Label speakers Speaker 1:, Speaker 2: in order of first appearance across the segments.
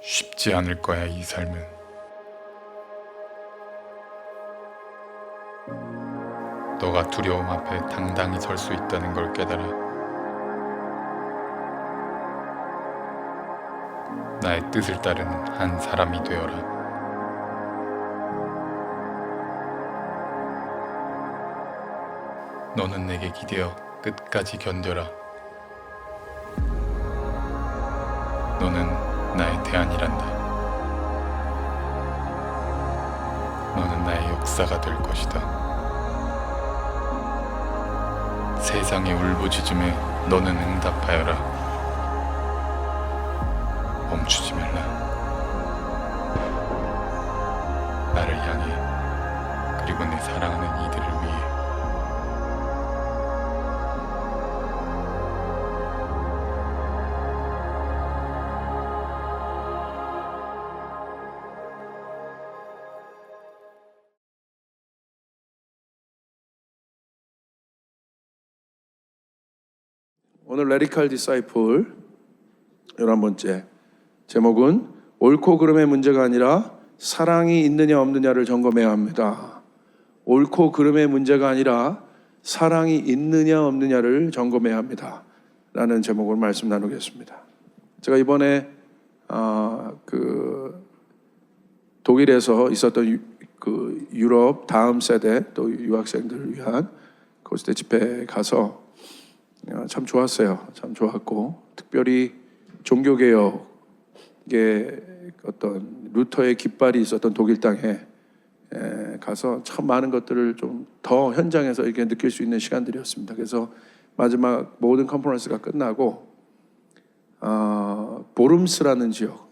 Speaker 1: 쉽지 않을 거야, 이 삶은. 너가 두려움 앞에 당당히 설 수 있다는 걸 깨달아. 나의 뜻을 따르는 한 사람이 되어라. 너는 내게 기대어 끝까지 견뎌라. 너는 나의 대안이란다. 너는 나의 역사가 될 것이다. 세상의 울부짖음에 너는 응답하여라. 멈추지 말라. 나를 향해, 그리고 내 사랑하는 이들을 위해.
Speaker 2: 오늘 레디컬 디사이플 11번째 제목은 옳고 그름의 문제가 아니라 사랑이 있느냐 없느냐를 점검해야 합니다. 옳고 그름의 문제가 아니라 사랑이 있느냐 없느냐를 점검해야 합니다 라는 제목으로 말씀 나누겠습니다. 제가 이번에 독일에서 있었던 유럽 다음 세대 또 유학생들을 위한 고스트 집회에 가서 참 좋았어요. 참 좋았고, 특별히 종교개혁의 어떤 루터의 깃발이 있었던 독일 땅에 가서 참 많은 것들을 좀 더 현장에서 이렇게 느낄 수 있는 시간들이었습니다. 그래서 마지막 모든 컨퍼런스가 끝나고 보름스라는 지역,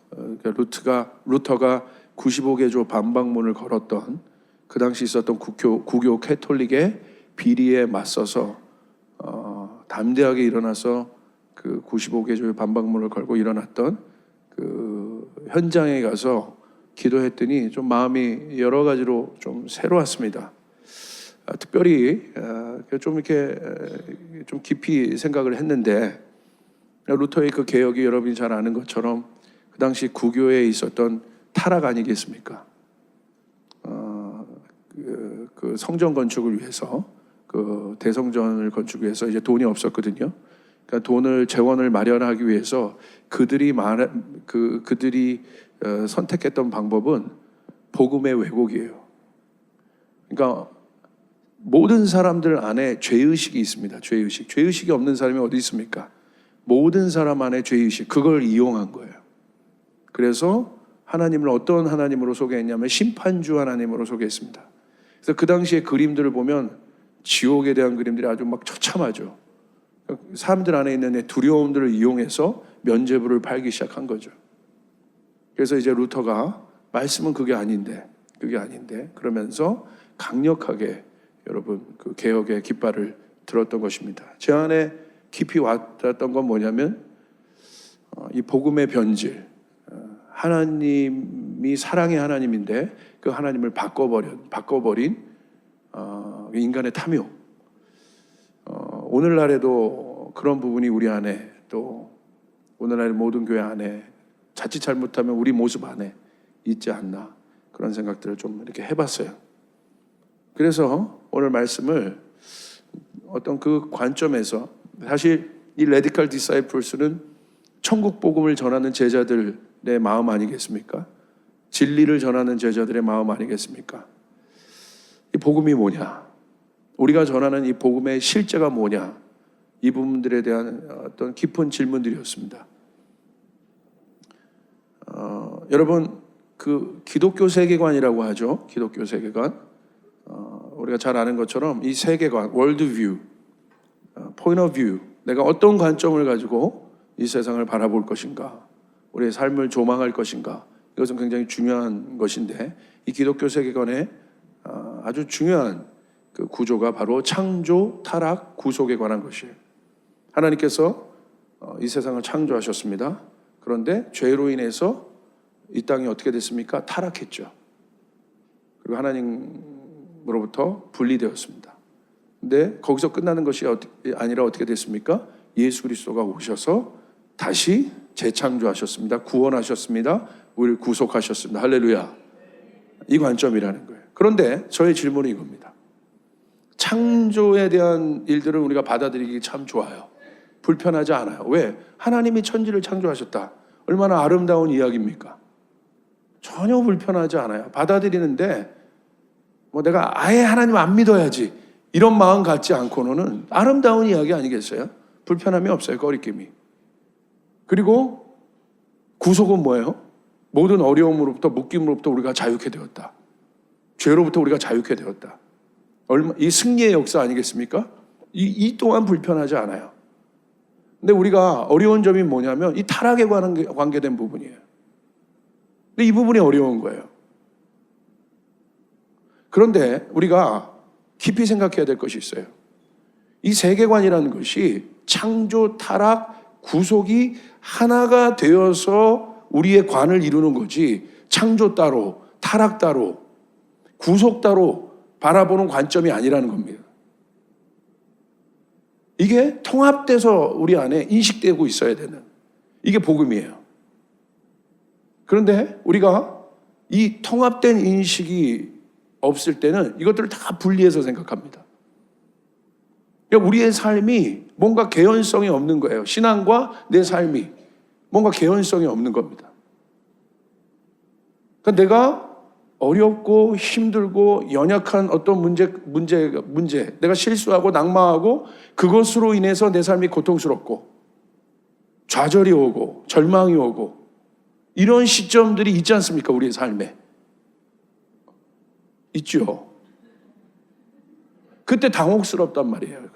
Speaker 2: 루터가 95개조 반박문을 걸었던 그 당시 있었던 구교 캐톨릭의 비리에 맞서서 담대하게 일어나서 그 95개조의 반박문을 걸고 일어났던 그 현장에 가서 기도했더니 좀 마음이 여러 가지로 좀 새로웠습니다. 특별히 좀 이렇게 좀 깊이 생각을 했는데, 루터의 그 개혁이 여러분이 잘 아는 것처럼 그 당시 구교에 있었던 타락 아니겠습니까? 그 성전 건축을 위해서, 그 대성전을 건축을 위해서 이제 돈이 없었거든요. 그러니까 돈을 재원을 마련하기 위해서 그들이 선택했던 방법은 복음의 왜곡이에요. 그러니까 모든 사람들 안에 죄의식이 있습니다. 죄의식이 없는 사람이 어디 있습니까? 모든 사람 안에 죄의식, 그걸 이용한 거예요. 그래서 하나님을 어떤 하나님으로 소개했냐면 심판주 하나님으로 소개했습니다. 그래서 그 당시의 그림들을 보면 지옥에 대한 그림들이 아주 막 처참하죠. 사람들 안에 있는 두려움들을 이용해서 면죄부를 팔기 시작한 거죠. 그래서 이제 루터가 말씀은 그게 아닌데 그러면서 강력하게 여러분 그 개혁의 깃발을 들었던 것입니다. 제 안에 깊이 와닿았던 건 뭐냐면 이 복음의 변질, 하나님이 사랑의 하나님인데 그 하나님을 바꿔버린 인간의 탐욕. 오늘날에도 그런 부분이 우리 안에, 또 오늘날 모든 교회 안에 자칫 잘못하면 우리 모습 안에 있지 않나, 그런 생각들을 좀 이렇게 해봤어요. 그래서 오늘 말씀을 어떤 그 관점에서, 사실 이 레디컬 디사이플스는 천국 복음을 전하는 제자들의 마음 아니겠습니까? 진리를 전하는 제자들의 마음 아니겠습니까? 이 복음이 뭐냐? 우리가 전하는 이 복음의 실제가 뭐냐? 이 부분들에 대한 어떤 깊은 질문들이었습니다. 여러분, 그 기독교 세계관이라고 하죠. 기독교 세계관. 우리가 잘 아는 것처럼 이 세계관, 월드뷰, 포인트 오브 뷰, 내가 어떤 관점을 가지고 이 세상을 바라볼 것인가, 우리의 삶을 조망할 것인가, 이것은 굉장히 중요한 것인데, 이 기독교 세계관의 아주 중요한 그 구조가 바로 창조, 타락, 구속에 관한 것이에요. 하나님께서 이 세상을 창조하셨습니다. 그런데 죄로 인해서 이 땅이 어떻게 됐습니까? 타락했죠. 그리고 하나님으로부터 분리되었습니다. 근데 거기서 끝나는 것이 아니라 어떻게 됐습니까? 예수 그리스도가 오셔서 다시 재창조하셨습니다. 구원하셨습니다. 우리를 구속하셨습니다. 할렐루야. 이 관점이라는 거예요. 그런데 저의 질문은 이겁니다. 창조에 대한 일들을 우리가 받아들이기 참 좋아요. 불편하지 않아요. 왜? 하나님이 천지를 창조하셨다. 얼마나 아름다운 이야기입니까? 전혀 불편하지 않아요. 받아들이는데 내가 아예 하나님 안 믿어야지 이런 마음 갖지 않고는 아름다운 이야기 아니겠어요? 불편함이 없어요. 꺼리낌이. 그리고 구속은 뭐예요? 모든 어려움으로부터 묶임으로부터 우리가 자유케 되었다. 죄로부터 우리가 자유케 되었다. 이 승리의 역사 아니겠습니까? 이 또한 불편하지 않아요. 근데 우리가 어려운 점이 뭐냐면 이 타락에 관계된 부분이에요. 근데 이 부분이 어려운 거예요. 그런데 우리가 깊이 생각해야 될 것이 있어요. 이 세계관이라는 것이 창조, 타락, 구속이 하나가 되어서 우리의 관을 이루는 거지, 창조 따로, 타락 따로, 구속 따로 바라보는 관점이 아니라는 겁니다. 이게 통합돼서 우리 안에 인식되고 있어야 되는, 이게 복음이에요. 그런데 우리가 이 통합된 인식이 없을 때는 이것들을 다 분리해서 생각합니다. 그러니까 우리의 삶이 뭔가 개연성이 없는 거예요. 신앙과 내 삶이 뭔가 개연성이 없는 겁니다. 그러니까 내가 어렵고 힘들고 연약한 어떤 문제, 내가 실수하고 낙마하고 그것으로 인해서 내 삶이 고통스럽고 좌절이 오고 절망이 오고 이런 시점들이 있지 않습니까? 우리의 삶에. 있죠. 그때 당혹스럽단 말이에요.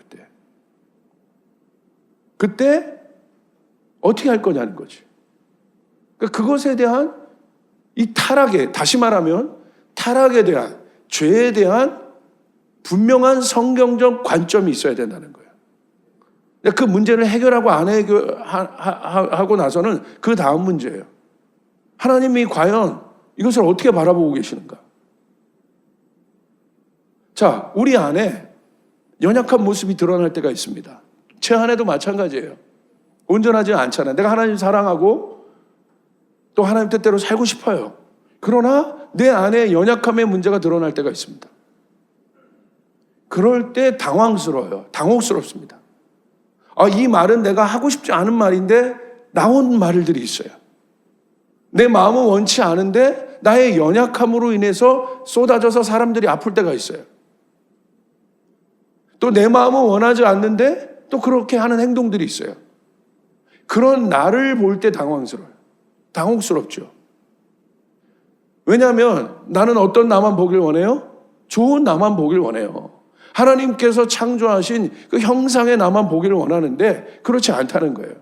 Speaker 2: 그때 어떻게 할 거냐는 거지. 그러니까 그것에 대한 이 타락에, 다시 말하면 타락에 대한, 죄에 대한 분명한 성경적 관점이 있어야 된다는 거예요. 그 문제를 해결하고 안 해결하고 나서는 그 다음 문제예요. 하나님이 과연 이것을 어떻게 바라보고 계시는가? 자, 우리 안에 연약한 모습이 드러날 때가 있습니다. 제 안에도 마찬가지예요. 온전하지 않잖아요. 내가 하나님 사랑하고 또 하나님 뜻대로 살고 싶어요. 그러나 내 안에 연약함의 문제가 드러날 때가 있습니다. 그럴 때 당황스러워요. 당혹스럽습니다. 이 말은 내가 하고 싶지 않은 말인데 나온 말들이 있어요. 내 마음은 원치 않은데 나의 연약함으로 인해서 쏟아져서 사람들이 아플 때가 있어요. 또 내 마음은 원하지 않는데 또 그렇게 하는 행동들이 있어요. 그런 나를 볼 때 당황스러워요. 당혹스럽죠. 왜냐하면 나는 어떤 나만 보길 원해요? 좋은 나만 보길 원해요. 하나님께서 창조하신 그 형상의 나만 보기를 원하는데 그렇지 않다는 거예요.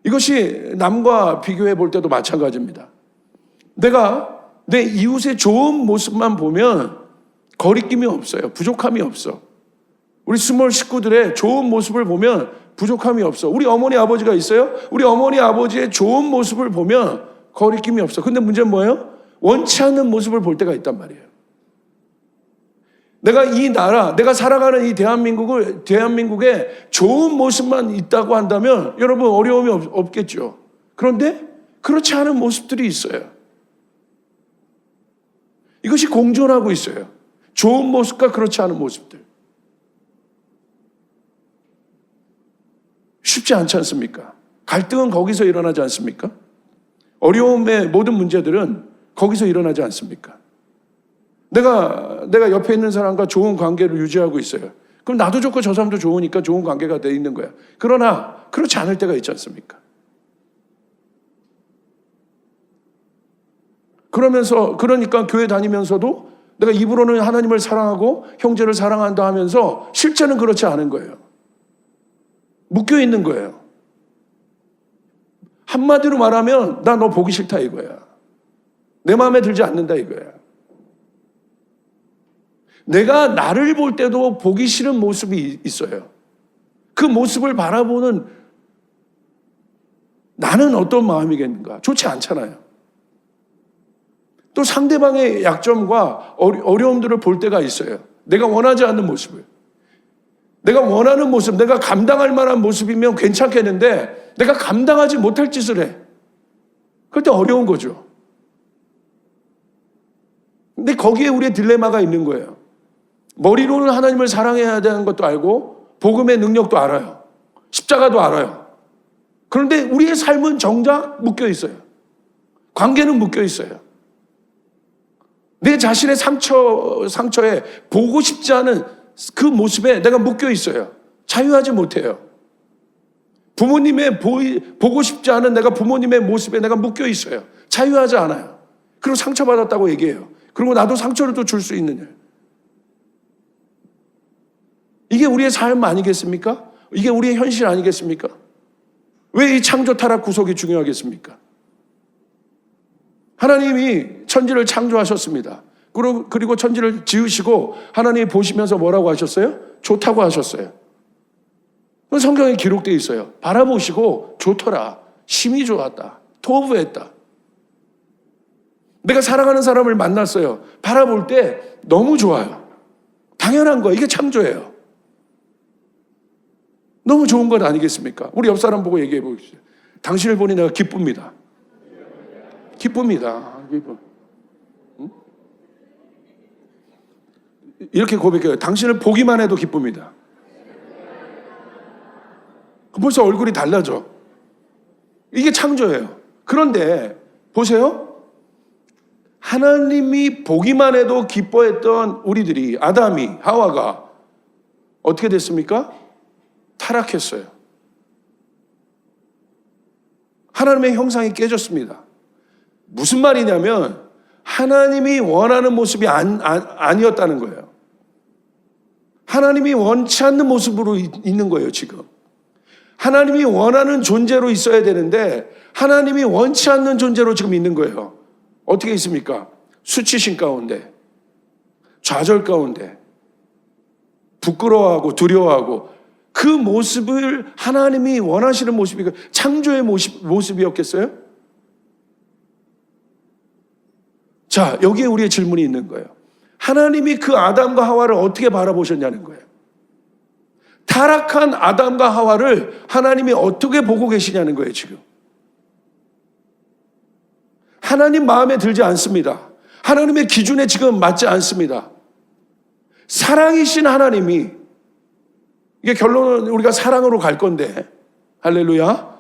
Speaker 2: 이것이 남과 비교해 볼 때도 마찬가지입니다. 내가 내 이웃의 좋은 모습만 보면 거리낌이 없어요. 부족함이 없어. 우리 스몰 식구들의 좋은 모습을 보면 부족함이 없어. 우리 어머니 아버지가 있어요? 우리 어머니 아버지의 좋은 모습을 보면 거리낌이 없어. 근데 문제는 뭐예요? 원치 않는 모습을 볼 때가 있단 말이에요. 내가 이 나라, 내가 살아가는 이 대한민국에 좋은 모습만 있다고 한다면 여러분 어려움이 없겠죠. 그런데 그렇지 않은 모습들이 있어요. 이것이 공존하고 있어요. 좋은 모습과 그렇지 않은 모습들. 쉽지 않지 않습니까? 갈등은 거기서 일어나지 않습니까? 어려움의 모든 문제들은 거기서 일어나지 않습니까? 내가 옆에 있는 사람과 좋은 관계를 유지하고 있어요. 그럼 나도 좋고 저 사람도 좋으니까 좋은 관계가 돼 있는 거야. 그러나 그렇지 않을 때가 있지 않습니까? 그러니까 교회 다니면서도 내가 입으로는 하나님을 사랑하고 형제를 사랑한다 하면서 실제는 그렇지 않은 거예요. 묶여 있는 거예요. 한마디로 말하면 나 너 보기 싫다 이거야. 내 마음에 들지 않는다 이거야. 내가 나를 볼 때도 보기 싫은 모습이 있어요. 그 모습을 바라보는 나는 어떤 마음이겠는가? 좋지 않잖아요. 또 상대방의 약점과 어려움들을 볼 때가 있어요. 내가 원하지 않는 모습을. 내가 원하는 모습, 내가 감당할 만한 모습이면 괜찮겠는데 내가 감당하지 못할 짓을 해. 그럴 때 어려운 거죠. 근데 거기에 우리의 딜레마가 있는 거예요. 머리로는 하나님을 사랑해야 되는 것도 알고 복음의 능력도 알아요. 십자가도 알아요. 그런데 우리의 삶은 정작 묶여 있어요. 관계는 묶여 있어요. 내 자신의 상처에 보고 싶지 않은 그 모습에 내가 묶여 있어요. 자유하지 못해요. 부모님의 보고 싶지 않은 내가 부모님의 모습에 내가 묶여 있어요. 자유하지 않아요. 그리고 상처받았다고 얘기해요. 그리고 나도 상처를 또 줄 수 있느냐. 이게 우리의 삶 아니겠습니까? 이게 우리의 현실 아니겠습니까? 왜 이 창조 타락 구속이 중요하겠습니까? 하나님이 천지를 창조하셨습니다. 그리고 천지를 지으시고 하나님이 보시면서 뭐라고 하셨어요? 좋다고 하셨어요. 성경에 기록되어 있어요. 바라보시고 좋더라. 심히 좋았다. 토부했다. 내가 사랑하는 사람을 만났어요. 바라볼 때 너무 좋아요. 당연한 거예요. 이게 창조예요. 너무 좋은 것 아니겠습니까? 우리 옆 사람 보고 얘기해 보십시오. 당신을 보니 내가 기쁩니다. 기쁩니다. 응? 이렇게 고백해요. 당신을 보기만 해도 기쁩니다. 벌써 얼굴이 달라져. 이게 창조예요. 그런데 보세요. 하나님이 보기만 해도 기뻐했던 우리들이, 아담이, 하와가 어떻게 됐습니까? 타락했어요. 하나님의 형상이 깨졌습니다. 무슨 말이냐면 하나님이 원하는 모습이 아니었다는 거예요. 하나님이 원치 않는 모습으로 있는 거예요, 지금. 하나님이 원하는 존재로 있어야 되는데 하나님이 원치 않는 존재로 지금 있는 거예요. 어떻게 있습니까? 수치심 가운데, 좌절 가운데, 부끄러워하고 두려워하고, 그 모습을 하나님이 원하시는 모습이 창조의 모습이었겠어요? 자, 여기에 우리의 질문이 있는 거예요. 하나님이 그 아담과 하와를 어떻게 바라보셨냐는 거예요. 타락한 아담과 하와를 하나님이 어떻게 보고 계시냐는 거예요, 지금. 하나님 마음에 들지 않습니다. 하나님의 기준에 지금 맞지 않습니다. 사랑이신 하나님이, 이게 결론은 우리가 사랑으로 갈 건데, 할렐루야.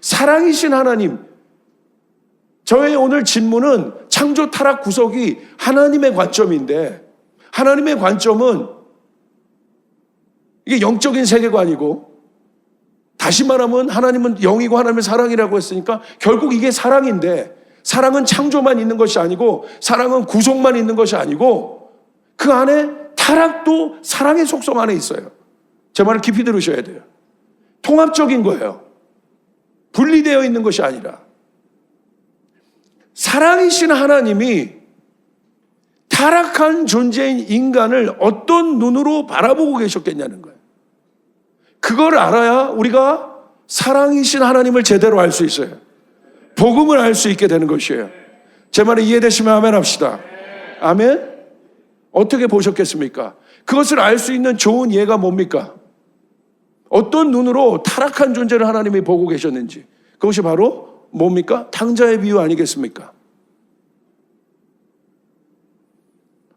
Speaker 2: 사랑이신 하나님, 저의 오늘 질문은 창조 타락 구속이 하나님의 관점인데, 하나님의 관점은 이게 영적인 세계관이고, 다시 말하면 하나님은 영이고 하나님은 사랑이라고 했으니까 결국 이게 사랑인데, 사랑은 창조만 있는 것이 아니고 사랑은 구속만 있는 것이 아니고 그 안에 타락도 사랑의 속성 안에 있어요. 제 말을 깊이 들으셔야 돼요. 통합적인 거예요. 분리되어 있는 것이 아니라. 사랑이신 하나님이 타락한 존재인 인간을 어떤 눈으로 바라보고 계셨겠냐는 거예요. 그걸 알아야 우리가 사랑이신 하나님을 제대로 알 수 있어요. 복음을 알 수 있게 되는 것이에요. 제 말이 이해되시면 아멘 합시다. 아멘? 어떻게 보셨겠습니까? 그것을 알 수 있는 좋은 예가 뭡니까? 어떤 눈으로 타락한 존재를 하나님이 보고 계셨는지. 그것이 바로 뭡니까? 탕자의 비유 아니겠습니까?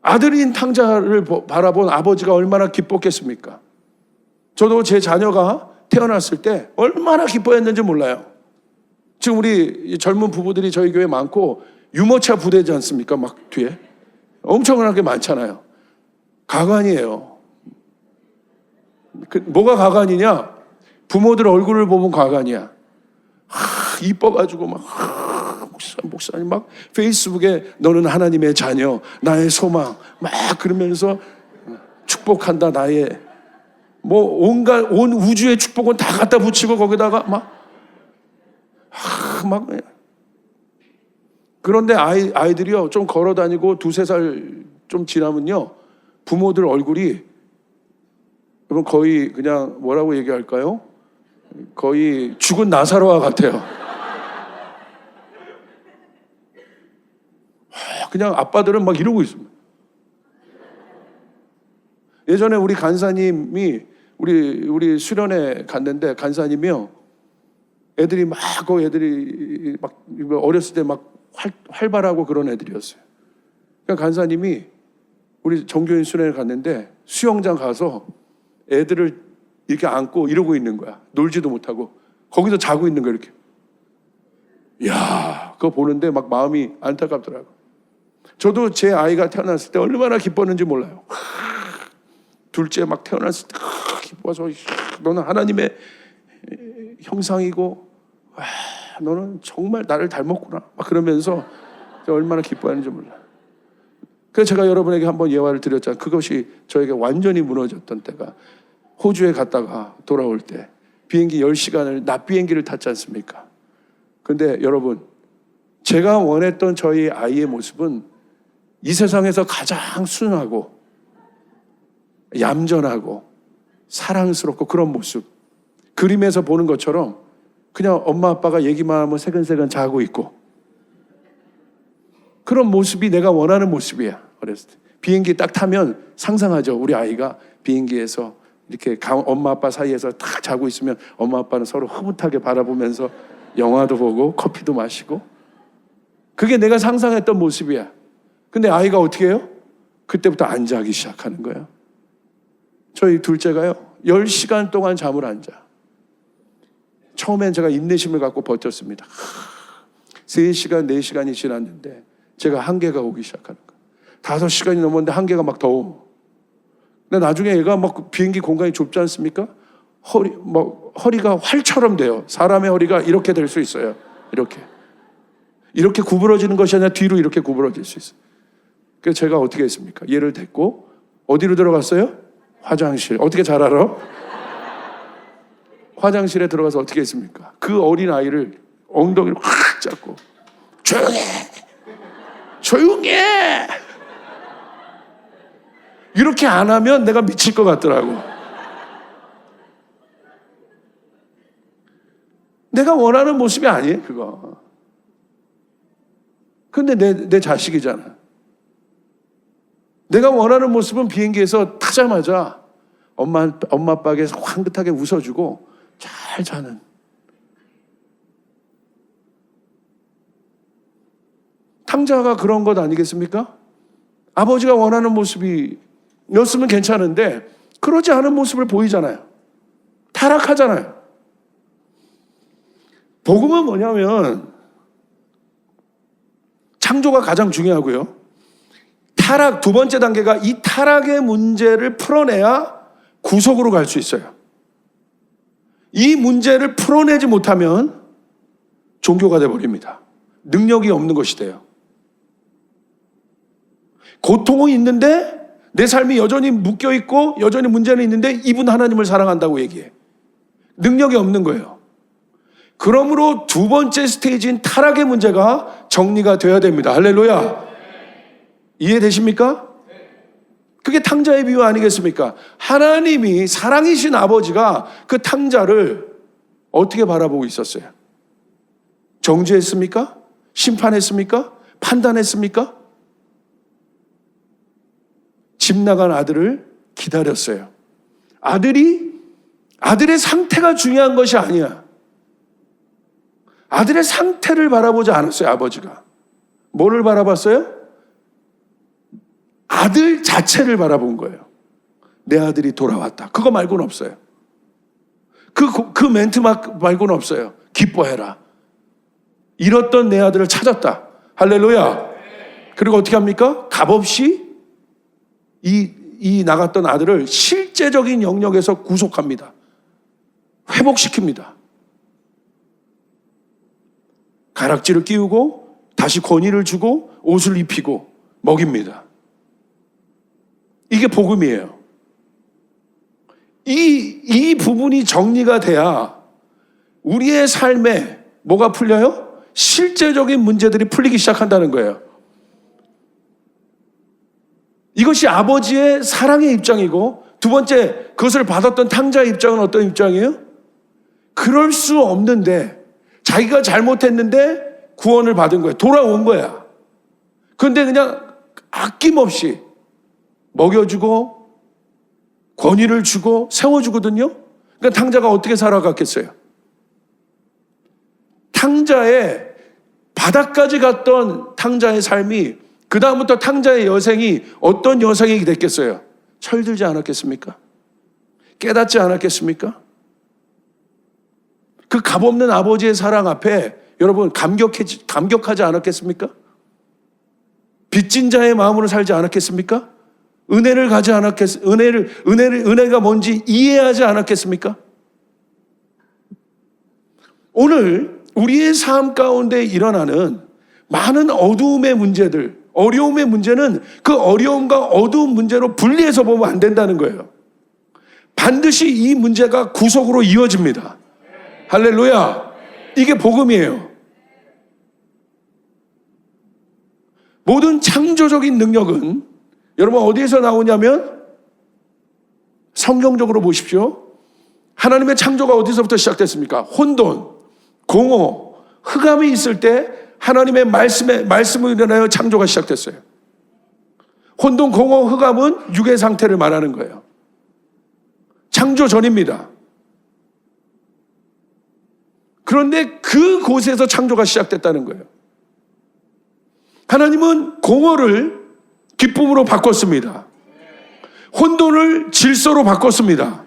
Speaker 2: 아들인 탕자를 바라본 아버지가 얼마나 기뻤겠습니까? 저도 제 자녀가 태어났을 때 얼마나 기뻐했는지 몰라요. 지금 우리 젊은 부부들이 저희 교회에 많고 유모차 부대지 않습니까? 막 뒤에 엄청나게 많잖아요. 가관이에요. 뭐가 가관이냐? 부모들 얼굴을 보면 가관이야. 이뻐가지고 막 목사님 막 페이스북에 너는 하나님의 자녀, 나의 소망 막 그러면서 축복한다, 나의 뭐 온 우주의 축복은 다 갖다 붙이고 거기다가 막 그런데 아이들이요 좀 걸어다니고 2-3살 좀 지나면요 부모들 얼굴이 그럼 거의 그냥 뭐라고 얘기할까요? 거의 죽은 나사로와 같아요. 그냥 아빠들은 막 이러고 있습니다. 예전에 우리 간사님이 우리 수련회 갔는데 간사님이요 애들이 어렸을 때 막 활발하고 그런 애들이었어요. 그러니까 간사님이 우리 정교인 수련회 갔는데 수영장 가서 애들을 이렇게 안고 이러고 있는 거야. 놀지도 못하고 거기서 자고 있는 거야 이렇게. 이야, 그거 보는데 막 마음이 안타깝더라고. 저도 제 아이가 태어났을 때 얼마나 기뻤는지 몰라요. 둘째 막 태어났을 때 기뻐서 너는 하나님의 형상이고 너는 정말 나를 닮았구나 막 그러면서 얼마나 기뻐하는지 몰라요. 그래서 제가 여러분에게 한번 예화를 드렸잖아요. 그것이 저에게 완전히 무너졌던 때가 호주에 갔다가 돌아올 때 비행기 10시간을 낮 비행기를 탔지 않습니까? 근데 여러분, 제가 원했던 저희 아이의 모습은 이 세상에서 가장 순하고 얌전하고 사랑스럽고 그런 모습, 그림에서 보는 것처럼 그냥 엄마 아빠가 얘기만 하면 새근새근 자고 있고 그런 모습이 내가 원하는 모습이야. 어렸을 때 비행기 딱 타면 상상하죠. 우리 아이가 비행기에서 이렇게 엄마 아빠 사이에서 딱 자고 있으면 엄마 아빠는 서로 흐뭇하게 바라보면서 영화도 보고 커피도 마시고, 그게 내가 상상했던 모습이야. 근데 아이가 어떻게 해요? 그때부터 안 자기 시작하는 거예요. 저희 둘째가요 10시간 동안 잠을 안 자. 처음엔 제가 인내심을 갖고 버텼습니다. 3시간 4시간이 지났는데 제가 한계가 오기 시작하는 거예요. 5시간이 넘었는데 한계가 막 더워. 근데 나중에 얘가 막 비행기 공간이 좁지 않습니까? 허리가 활처럼 돼요. 사람의 허리가 이렇게 될 수 있어요. 이렇게 구부러지는 것이 아니라 뒤로 이렇게 구부러질 수 있어요. 그래서 제가 어떻게 했습니까? 얘를 데리고 어디로 들어갔어요? 화장실. 어떻게 잘 알아? 화장실에 들어가서 어떻게 했습니까? 그 어린 아이를 엉덩이를 확 잡고 조용해! 이렇게 안 하면 내가 미칠 것 같더라고. 내가 원하는 모습이 아니에요, 그거. 근데 내 자식이잖아. 내가 원하는 모습은 비행기에서 타자마자 엄마 아빠에게서 황긋하게 웃어주고 잘 자는. 탕자가 그런 것 아니겠습니까? 아버지가 원하는 모습이었으면 괜찮은데 그러지 않은 모습을 보이잖아요. 타락하잖아요. 복음은 뭐냐면 창조가 가장 중요하고요. 타락 두 번째 단계가 이 타락의 문제를 풀어내야 구속으로 갈 수 있어요. 이 문제를 풀어내지 못하면 종교가 돼버립니다. 능력이 없는 것이 돼요. 고통은 있는데 내 삶이 여전히 묶여있고 여전히 문제는 있는데 이분 하나님을 사랑한다고 얘기해. 능력이 없는 거예요. 그러므로 두 번째 스테이지인 타락의 문제가 정리가 되어야 됩니다. 할렐루야. 이해되십니까? 그게 탕자의 비유 아니겠습니까? 하나님이 사랑이신 아버지가 그 탕자를 어떻게 바라보고 있었어요? 정죄했습니까? 심판했습니까? 판단했습니까? 집 나간 아들을 기다렸어요. 아들의 상태가 중요한 것이 아니야. 아들의 상태를 바라보지 않았어요, 아버지가. 뭐를 바라봤어요? 아들 자체를 바라본 거예요. 내 아들이 돌아왔다. 그거 말고는 없어요. 그 멘트 말고는 없어요. 기뻐해라. 잃었던 내 아들을 찾았다. 할렐루야. 그리고 어떻게 합니까? 값없이 이 나갔던 아들을 실제적인 영역에서 구속합니다. 회복시킵니다. 가락지를 끼우고 다시 권위를 주고 옷을 입히고 먹입니다. 이게 복음이에요. 이 부분이 정리가 돼야 우리의 삶에 뭐가 풀려요? 실제적인 문제들이 풀리기 시작한다는 거예요. 이것이 아버지의 사랑의 입장이고, 두 번째 그것을 받았던 탕자의 입장은 어떤 입장이에요? 그럴 수 없는데 자기가 잘못했는데 구원을 받은 거예요. 돌아온 거야. 그런데 그냥 아낌없이 먹여주고 권위를 주고 세워주거든요. 그러니까 탕자가 어떻게 살아갔겠어요? 탕자의 바닥까지 갔던 탕자의 삶이 그 다음부터 탕자의 여생이 어떤 여생이 됐겠어요? 철들지 않았겠습니까? 깨닫지 않았겠습니까? 그 값없는 아버지의 사랑 앞에 여러분 감격하지 않았겠습니까? 빚진 자의 마음으로 살지 않았겠습니까? 은혜를 가지 은혜가 뭔지 이해하지 않았겠습니까? 오늘 우리의 삶 가운데 일어나는 많은 어두움의 문제들, 어려움의 문제는 그 어려움과 어두운 문제로 분리해서 보면 안 된다는 거예요. 반드시 이 문제가 구속으로 이어집니다. 할렐루야. 이게 복음이에요. 모든 창조적인 능력은 여러분 어디에서 나오냐면 성경적으로 보십시오. 하나님의 창조가 어디서부터 시작됐습니까? 혼돈, 공허, 흑암이 있을 때 하나님의 말씀을 일어나여 창조가 시작됐어요. 혼돈, 공허, 흑암은 육의 상태를 말하는 거예요. 창조 전입니다. 그런데 그곳에서 창조가 시작됐다는 거예요. 하나님은 공허를 기쁨으로 바꿨습니다. 혼돈을 질서로 바꿨습니다.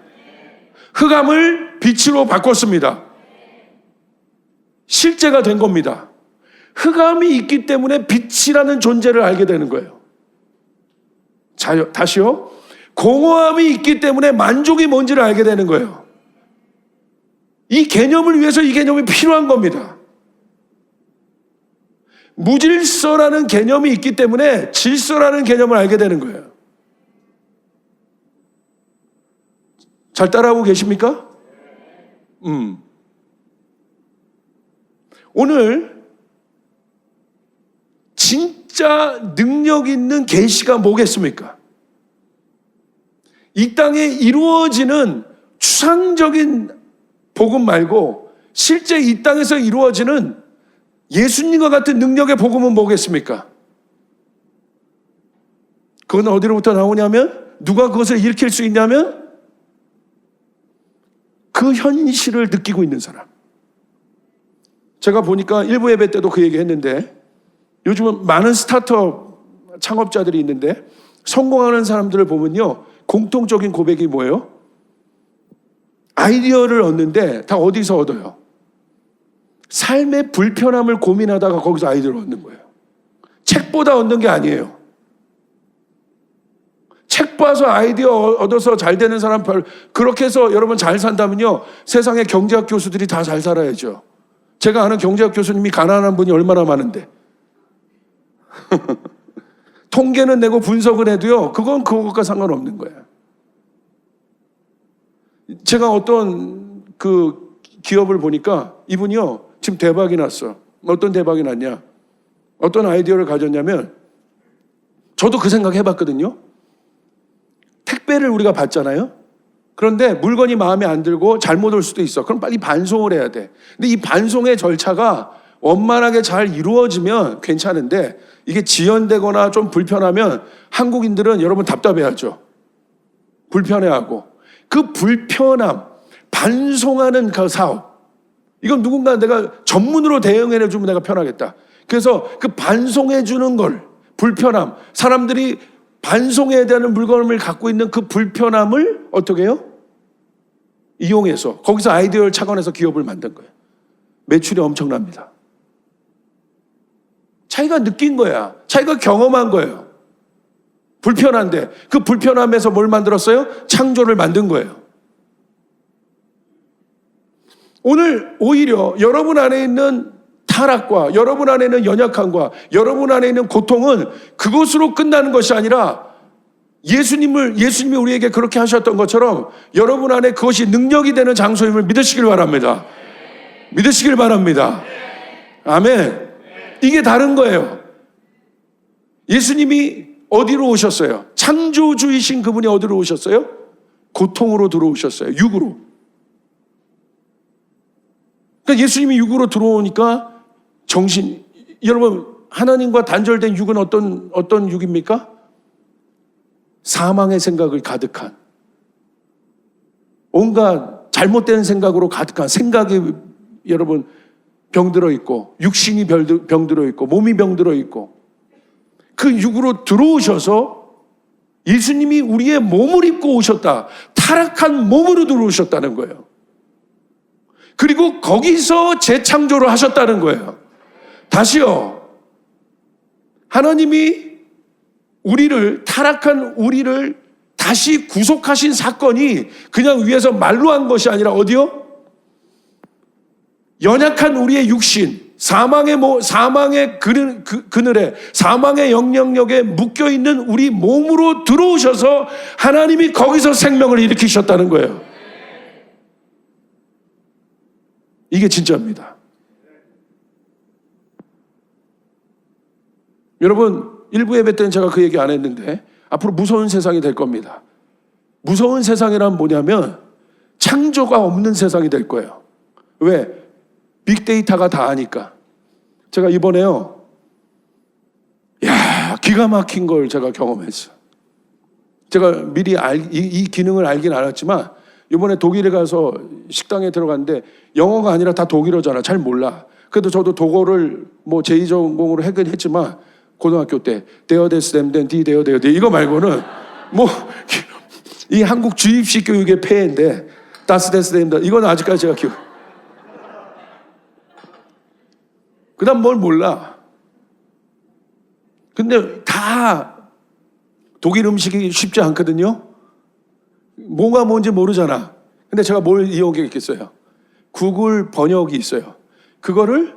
Speaker 2: 흑암을 빛으로 바꿨습니다. 실제가 된 겁니다. 흑암이 있기 때문에 빛이라는 존재를 알게 되는 거예요. 자, 다시요. 공허함이 있기 때문에 만족이 뭔지를 알게 되는 거예요. 이 개념을 위해서 이 개념이 필요한 겁니다. 무질서라는 개념이 있기 때문에 질서라는 개념을 알게 되는 거예요. 잘 따라하고 계십니까? 오늘 진짜 능력 있는 계시가 뭐겠습니까? 이 땅에 이루어지는 추상적인 복음 말고 실제 이 땅에서 이루어지는 예수님과 같은 능력의 복음은 뭐겠습니까? 그건 어디로부터 나오냐면 누가 그것을 일으킬 수 있냐면 그 현실을 느끼고 있는 사람. 제가 보니까 일부 예배 때도 그 얘기 했는데 요즘은 많은 스타트업 창업자들이 있는데 성공하는 사람들을 보면요 공통적인 고백이 뭐예요? 아이디어를 얻는데 다 어디서 얻어요? 삶의 불편함을 고민하다가 거기서 아이디어를 얻는 거예요. 책보다 얻는 게 아니에요. 책 봐서 아이디어 얻어서 잘 되는 사람 그렇게 해서 여러분 잘 산다면요 세상의 경제학 교수들이 다 잘 살아야죠. 제가 아는 경제학 교수님이 가난한 분이 얼마나 많은데 통계는 내고 분석을 해도요 그건 그것과 상관없는 거예요. 제가 어떤 그 기업을 보니까 이분이요 지금 대박이 났어. 어떤 대박이 났냐? 어떤 아이디어를 가졌냐면 저도 그 생각 해봤거든요. 택배를 우리가 받잖아요. 그런데 물건이 마음에 안 들고 잘못 올 수도 있어. 그럼 빨리 반송을 해야 돼. 근데 이 반송의 절차가 원만하게 잘 이루어지면 괜찮은데 이게 지연되거나 좀 불편하면 한국인들은 여러분 답답해하죠. 불편해하고 그 불편함, 반송하는 그 사업 이건 누군가 내가 전문으로 대응해 주면 내가 편하겠다. 그래서 그 반송해 주는 걸 불편함, 사람들이 반송해야 되는 물건을 갖고 있는 그 불편함을 어떻게 해요? 이용해서 거기서 아이디어를 착안해서 기업을 만든 거예요. 매출이 엄청납니다. 자기가 느낀 거야. 자기가 경험한 거예요. 불편한데 그 불편함에서 뭘 만들었어요? 창조를 만든 거예요. 오늘 오히려 여러분 안에 있는 타락과 여러분 안에 있는 연약함과 여러분 안에 있는 고통은 그것으로 끝나는 것이 아니라 예수님이 우리에게 그렇게 하셨던 것처럼 여러분 안에 그것이 능력이 되는 장소임을 믿으시길 바랍니다. 믿으시길 바랍니다. 아멘. 이게 다른 거예요. 예수님이 어디로 오셨어요? 창조주이신 그분이 어디로 오셨어요? 고통으로 들어오셨어요. 육으로. 그러니까 예수님이 육으로 들어오니까 여러분 하나님과 단절된 육은 어떤 육입니까? 사망의 생각을 가득한 온갖 잘못된 생각으로 가득한 생각이 여러분 병들어 있고 육신이 병들어 있고 몸이 병들어 있고 그 육으로 들어오셔서 예수님이 우리의 몸을 입고 오셨다. 타락한 몸으로 들어오셨다는 거예요. 그리고 거기서 재창조를 하셨다는 거예요. 다시요. 하나님이 타락한 우리를 다시 구속하신 사건이 그냥 위에서 말로 한 것이 아니라 어디요? 연약한 우리의 육신, 사망의 그늘에, 사망의 영향력에 묶여있는 우리 몸으로 들어오셔서 하나님이 거기서 생명을 일으키셨다는 거예요. 이게 진짜입니다. 여러분, 일부 예배 때는 제가 그 얘기 안 했는데 앞으로 무서운 세상이 될 겁니다. 무서운 세상이란 뭐냐면 창조가 없는 세상이 될 거예요. 왜? 빅데이터가 다 아니까. 제가 이번에요, 기가 막힌 걸 제가 경험했어요. 제가 미리 이 기능을 알긴 알았지만 이번에 독일에 가서 식당에 들어갔는데 영어가 아니라 다 독일어잖아. 잘 몰라. 그래도 저도 독어를 뭐 제2전공으로 하긴 했지만 고등학교 때 데어데스댐덴 디데어데어데 이거 말고는 뭐 이 한국 주입식 교육의 폐해인데 다스데스댐덴 이거는 아직까지 제가 기억. 그다음 뭘 몰라. 근데 다 독일 음식이 쉽지 않거든요. 뭐가 뭔지 모르잖아. 근데 제가 뭘 이용했겠어요? 구글 번역이 있어요. 그거를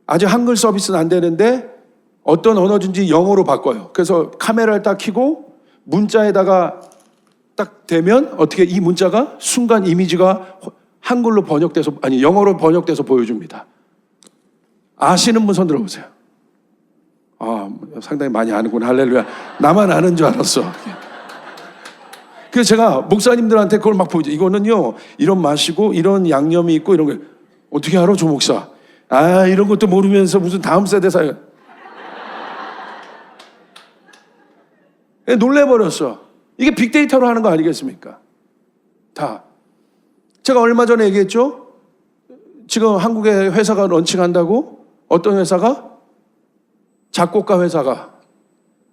Speaker 2: 아직 한글 서비스는 안 되는데 어떤 언어든지 영어로 바꿔요. 그래서 카메라를 딱 켜고 문자에다가 딱 대면 어떻게 이 문자가 순간 이미지가 한글로 번역돼서 아니 영어로 번역돼서 보여줍니다. 아시는 분 손 들어보세요. 아, 상당히 많이 아는구나. 할렐루야. 나만 아는 줄 알았어. 그래서 제가 목사님들한테 그걸 막 보여줘. 이거는요, 이런 맛이고, 이런 양념이 있고, 이런 거. 어떻게 알아, 조 목사? 아, 이런 것도 모르면서 무슨 다음 세대 사회. 놀래버렸어. 이게 빅데이터로 하는 거 아니겠습니까? 다. 제가 얼마 전에 얘기했죠? 지금 한국에 회사가 런칭한다고? 어떤 회사가? 작곡가 회사가.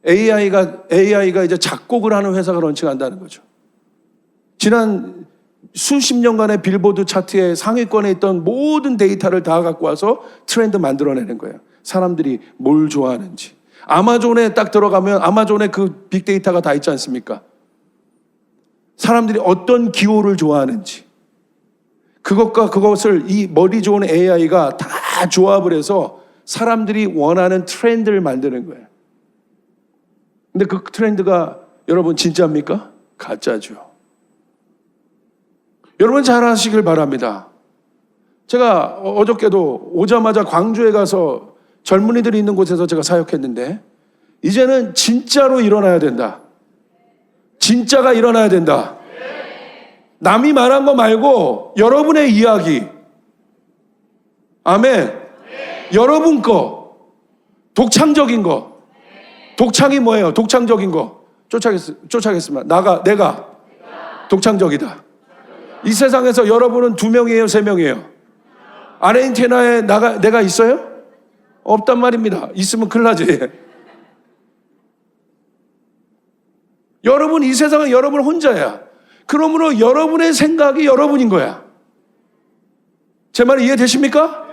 Speaker 2: AI가 이제 작곡을 하는 회사가 런칭한다는 거죠. 지난 수십 년간의 빌보드 차트의 상위권에 있던 모든 데이터를 다 갖고 와서 트렌드 만들어내는 거예요. 사람들이 뭘 좋아하는지. 아마존에 딱 들어가면 아마존에 그 빅데이터가 다 있지 않습니까? 사람들이 어떤 기호를 좋아하는지. 그것과 그것을 이 머리 좋은 AI가 다 조합을 해서 사람들이 원하는 트렌드를 만드는 거예요. 근데 그 트렌드가 여러분 진짜입니까? 가짜죠. 여러분 잘 아시길 바랍니다. 제가 어저께도 오자마자 광주에 가서 젊은이들이 있는 곳에서 제가 사역했는데 이제는 진짜로 일어나야 된다. 진짜가 일어나야 된다. 남이 말한 거 말고 여러분의 이야기. 아멘. 여러분 거. 독창적인 거. 독창이 뭐예요? 독창적인 거. 쫓아겠습니다. 내가 독창적이다. 이 세상에서 여러분은 2명이에요? 3명이에요? 아르헨티나에 내가 있어요? 없단 말입니다. 있으면 큰일 나지. 여러분, 이 세상은 여러분 혼자야. 그러므로 여러분의 생각이 여러분인 거야. 제 말 이해되십니까?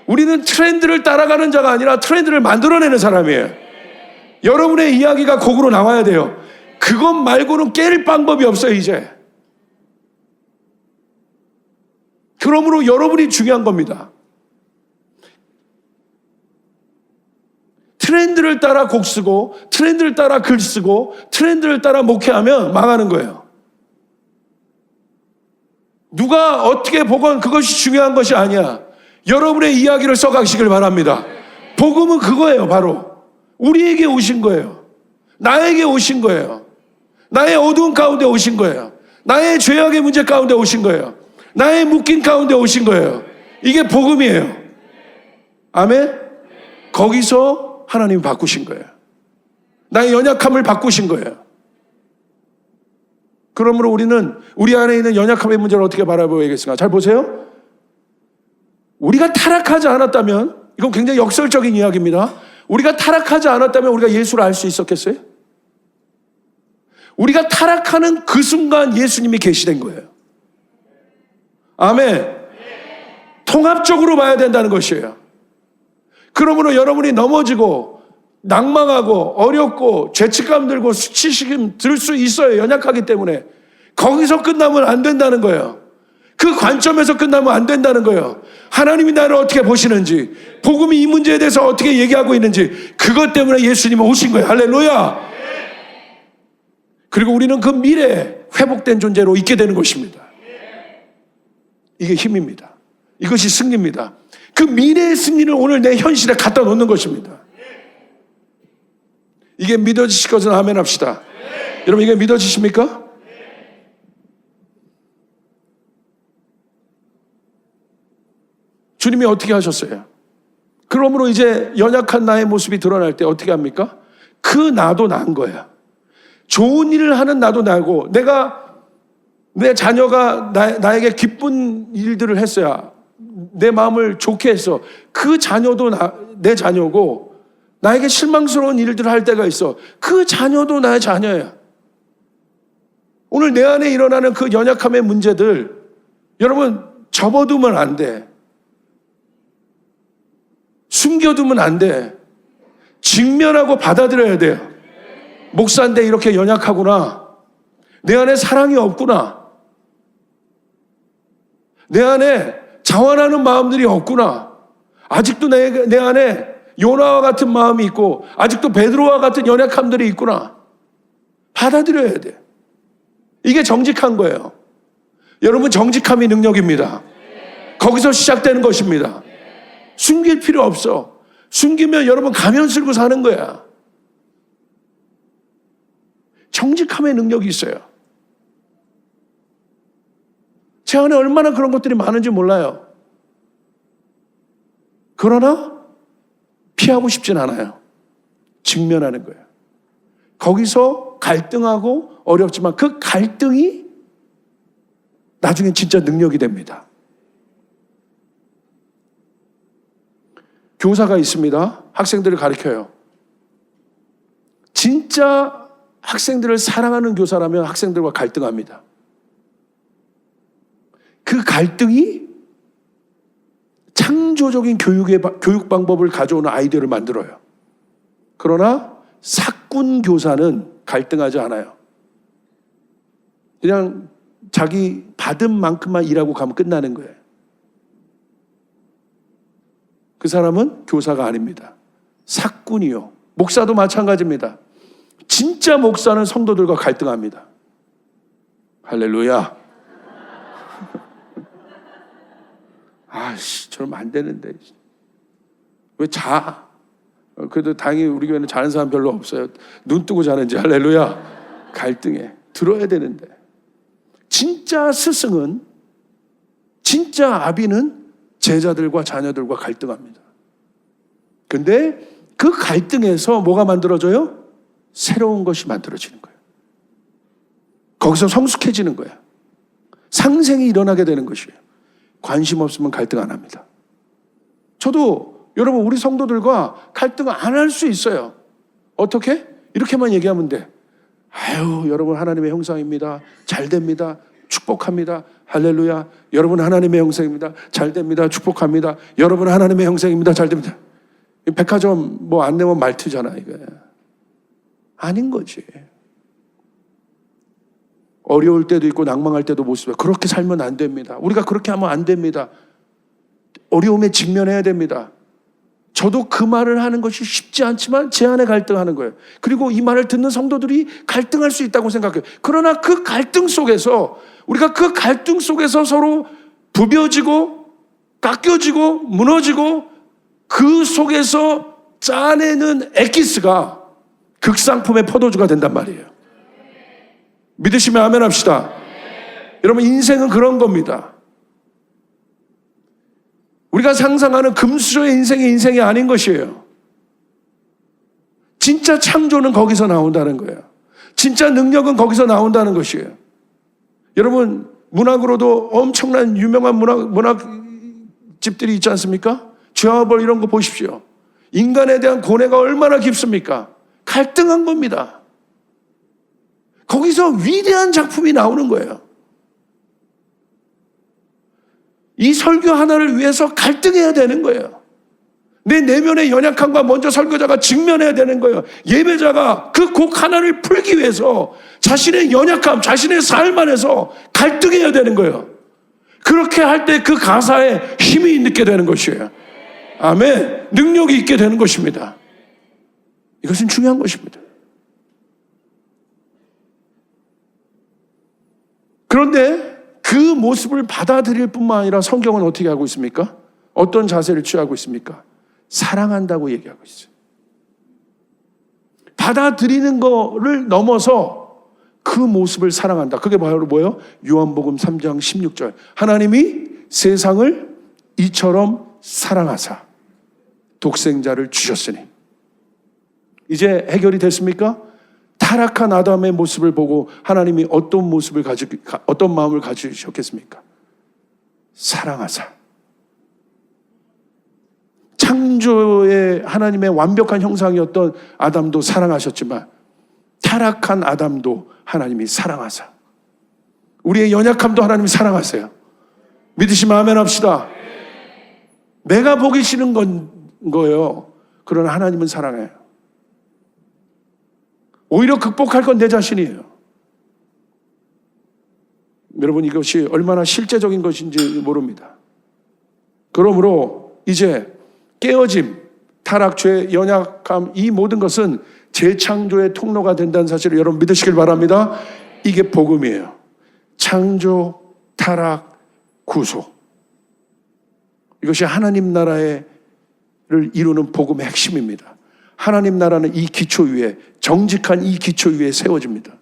Speaker 2: 우리는 트렌드를 따라가는 자가 아니라 트렌드를 만들어내는 사람이에요. 여러분의 이야기가 곡으로 나와야 돼요. 그것 말고는 깰 방법이 없어요, 이제. 그러므로 여러분이 중요한 겁니다. 트렌드를 따라 곡 쓰고, 트렌드를 따라 글 쓰고, 트렌드를 따라 목회하면 망하는 거예요. 누가 어떻게 보건 그것이 중요한 것이 아니야. 여러분의 이야기를 써가시길 바랍니다. 복음은 그거예요, 바로. 우리에게 오신 거예요. 나에게 오신 거예요. 나의 어두운 가운데 오신 거예요. 나의 죄악의 문제 가운데 오신 거예요. 나의 묶인 가운데 오신 거예요. 이게 복음이에요. 아멘? 거기서 하나님이 바꾸신 거예요. 나의 연약함을 바꾸신 거예요. 그러므로 우리는 우리 안에 있는 연약함의 문제를 어떻게 바라보야겠습니까? 잘 보세요. 우리가 타락하지 않았다면, 이건 굉장히 역설적인 이야기입니다. 우리가 타락하지 않았다면 우리가 예수를 알 수 있었겠어요? 우리가 타락하는 그 순간 예수님이 계시된 거예요. 아멘. 통합적으로 봐야 된다는 것이에요. 그러므로 여러분이 넘어지고 낭망하고 어렵고 죄책감 들고 수치심 들 수 있어요. 연약하기 때문에. 거기서 끝나면 안 된다는 거예요. 그 관점에서 끝나면 안 된다는 거예요. 하나님이 나를 어떻게 보시는지, 복음이 이 문제에 대해서 어떻게 얘기하고 있는지, 그것 때문에 예수님은 오신 거예요. 할렐루야. 그리고 우리는 그 미래에 회복된 존재로 있게 되는 것입니다. 이게 힘입니다. 이것이 승리입니다. 그 미래의 승리를 오늘 내 현실에 갖다 놓는 것입니다. 이게 믿어지실 것은 아멘 합시다. 여러분, 이게 믿어지십니까? 주님이 어떻게 하셨어요? 그러므로 이제 연약한 나의 모습이 드러날 때 어떻게 합니까? 그 나도 난 거야. 좋은 일을 하는 나도 나고, 내 자녀가 나에게 기쁜 일들을 했어야 내 마음을 좋게 했어. 그 자녀도 내 자녀고, 나에게 실망스러운 일들을 할 때가 있어. 그 자녀도 나의 자녀야. 오늘 내 안에 일어나는 그 연약함의 문제들, 여러분 접어두면 안 돼. 숨겨두면 안 돼. 직면하고 받아들여야 돼요. 목사인데 이렇게 연약하구나. 내 안에 사랑이 없구나. 내 안에 자원하는 마음들이 없구나. 아직도 내 안에 요나와 같은 마음이 있고, 아직도 베드로와 같은 연약함들이 있구나. 받아들여야 돼. 이게 정직한 거예요. 여러분, 정직함이 능력입니다. 거기서 시작되는 것입니다. 숨길 필요 없어. 숨기면 여러분 가면 쓰고 사는 거야. 정직함의 능력이 있어요. 제 안에 얼마나 그런 것들이 많은지 몰라요. 그러나 피하고 싶진 않아요. 직면하는 거예요. 거기서 갈등하고 어렵지만 그 갈등이 나중에 진짜 능력이 됩니다. 교사가 있습니다. 학생들을 가르쳐요. 진짜 학생들을 사랑하는 교사라면 학생들과 갈등합니다. 그 갈등이 창조적인 교육 방법을 가져오는 아이디어를 만들어요. 그러나 사꾼 교사는 갈등하지 않아요. 그냥 자기 받은 만큼만 일하고 가면 끝나는 거예요. 그 사람은 교사가 아닙니다. 사꾼이요. 목사도 마찬가지입니다. 진짜 목사는 성도들과 갈등합니다. 할렐루야. 아씨, 저러면 안 되는데. 왜 자? 그래도 다행히 우리 교회는 자는 사람 별로 없어요. 눈 뜨고 자는지. 할렐루야. 갈등해. 들어야 되는데. 진짜 스승은, 진짜 아비는 제자들과 자녀들과 갈등합니다. 근데 그 갈등에서 뭐가 만들어져요? 새로운 것이 만들어지는 거예요. 거기서 성숙해지는 거예요. 상생이 일어나게 되는 것이에요. 관심 없으면 갈등 안 합니다. 저도 여러분 우리 성도들과 갈등 안 할 수 있어요. 어떻게? 이렇게만 얘기하면 돼. 아유, 여러분 하나님의 형상입니다. 잘 됩니다. 축복합니다. 할렐루야. 여러분 하나님의 형상입니다. 잘 됩니다. 축복합니다. 여러분 하나님의 형상입니다. 잘 됩니다. 백화점 뭐 안 내면 말투잖아, 이거. 아닌 거지. 어려울 때도 있고 낭망할 때도 모습에 그렇게 살면 안 됩니다. 우리가 그렇게 하면 안 됩니다. 어려움에 직면해야 됩니다. 저도 그 말을 하는 것이 쉽지 않지만 제 안에 갈등하는 거예요. 그리고 이 말을 듣는 성도들이 갈등할 수 있다고 생각해요. 그러나 그 갈등 속에서, 우리가 그 갈등 속에서 서로 부벼지고 깎여지고 무너지고 그 속에서 짜내는 엑기스가 극상품의 포도주가 된단 말이에요. 믿으시면 아멘 합시다. 여러분, 인생은 그런 겁니다. 우리가 상상하는 금수저의 인생이 아닌 것이에요. 진짜 창조는 거기서 나온다는 거예요. 진짜 능력은 거기서 나온다는 것이에요. 여러분, 문학으로도 엄청난 유명한 문학 집들이 있지 않습니까? 죄와 벌 이런 거 보십시오. 인간에 대한 고뇌가 얼마나 깊습니까? 갈등한 겁니다. 거기서 위대한 작품이 나오는 거예요. 이 설교 하나를 위해서 갈등해야 되는 거예요. 내 내면의 연약함과 먼저 설교자가 직면해야 되는 거예요. 예배자가 그 곡 하나를 풀기 위해서 자신의 연약함, 자신의 삶 안에서 갈등해야 되는 거예요. 그렇게 할 때 그 가사에 힘이 있게 되는 것이에요. 아멘. 능력이 있게 되는 것입니다. 이것은 중요한 것입니다. 그런데 그 모습을 받아들일 뿐만 아니라 성경은 어떻게 하고 있습니까? 어떤 자세를 취하고 있습니까? 사랑한다고 얘기하고 있어요. 받아들이는 거를 넘어서 그 모습을 사랑한다. 그게 바로 뭐예요? 요한복음 3장 16절. 하나님이 세상을 이처럼 사랑하사 독생자를 주셨으니. 이제 해결이 됐습니까? 타락한 아담의 모습을 보고 하나님이 어떤 마음을 가지셨겠습니까? 사랑하사. 창조의 하나님의 완벽한 형상이었던 아담도 사랑하셨지만 타락한 아담도 하나님이 사랑하사. 우리의 연약함도 하나님이 사랑하세요. 믿으시면 아멘 합시다. 내가 보기 싫은 거예요. 그러나 하나님은 사랑해요. 오히려 극복할 건 내 자신이에요. 여러분, 이것이 얼마나 실제적인 것인지 모릅니다. 그러므로 이제 깨어짐, 타락, 죄, 연약함, 이 모든 것은 재창조의 통로가 된다는 사실을 여러분 믿으시길 바랍니다. 이게 복음이에요. 창조, 타락, 구속. 이것이 하나님 나라를 이루는 복음의 핵심입니다. 하나님 나라는 이 기초 위에, 정직한 이 기초 위에 세워집니다.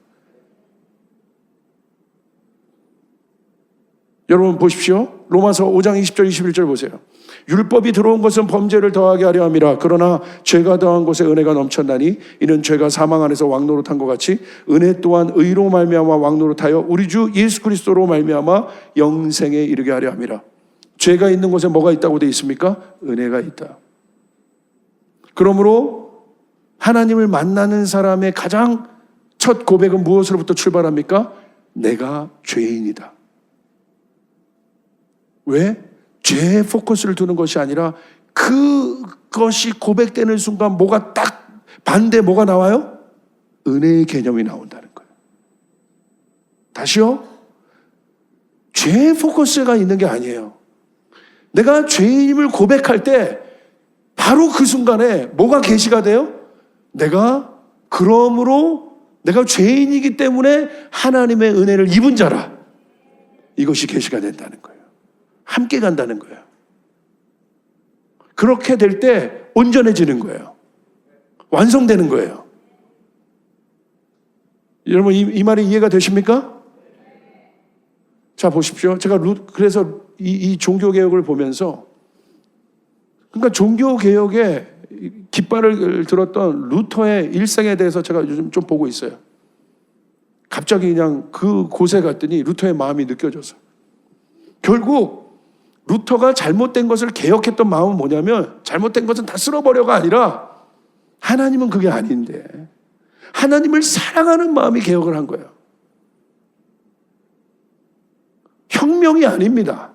Speaker 2: 여러분 보십시오. 로마서 5장 20절 21절 보세요. 율법이 들어온 것은 범죄를 더하게 하려 함이라. 그러나 죄가 더한 곳에 은혜가 넘쳤나니 이는 죄가 사망 안에서 왕노릇한 것 같이 은혜 또한 의로 말미암아 왕노릇하여 우리 주 예수 그리스도로 말미암아 영생에 이르게 하려 함이라. 죄가 있는 곳에 뭐가 있다고 되어 있습니까? 은혜가 있다. 그러므로 하나님을 만나는 사람의 가장 첫 고백은 무엇으로부터 출발합니까? 내가 죄인이다. 왜? 죄에 포커스를 두는 것이 아니라 그것이 고백되는 순간 뭐가 딱 반대 뭐가 나와요? 은혜의 개념이 나온다는 거예요. 다시요. 죄에 포커스가 있는 게 아니에요. 내가 죄인임을 고백할 때 바로 그 순간에 뭐가 계시가 돼요? 그러므로 내가 죄인이기 때문에 하나님의 은혜를 입은 자라. 이것이 계시가 된다는 거예요. 함께 간다는 거예요. 그렇게 될 때 온전해지는 거예요. 완성되는 거예요. 여러분 이 말이 이해가 되십니까? 자 보십시오. 제가 그래서 이 종교개혁을 보면서 그러니까 종교개혁의 깃발을 들었던 루터의 일생에 대해서 제가 요즘 좀 보고 있어요. 갑자기 그냥 그 곳에 갔더니 루터의 마음이 느껴져서 결국 루터가 잘못된 것을 개혁했던 마음은 뭐냐면 잘못된 것은 다 쓸어버려가 아니라 하나님은 그게 아닌데 하나님을 사랑하는 마음이 개혁을 한 거예요. 혁명이 아닙니다.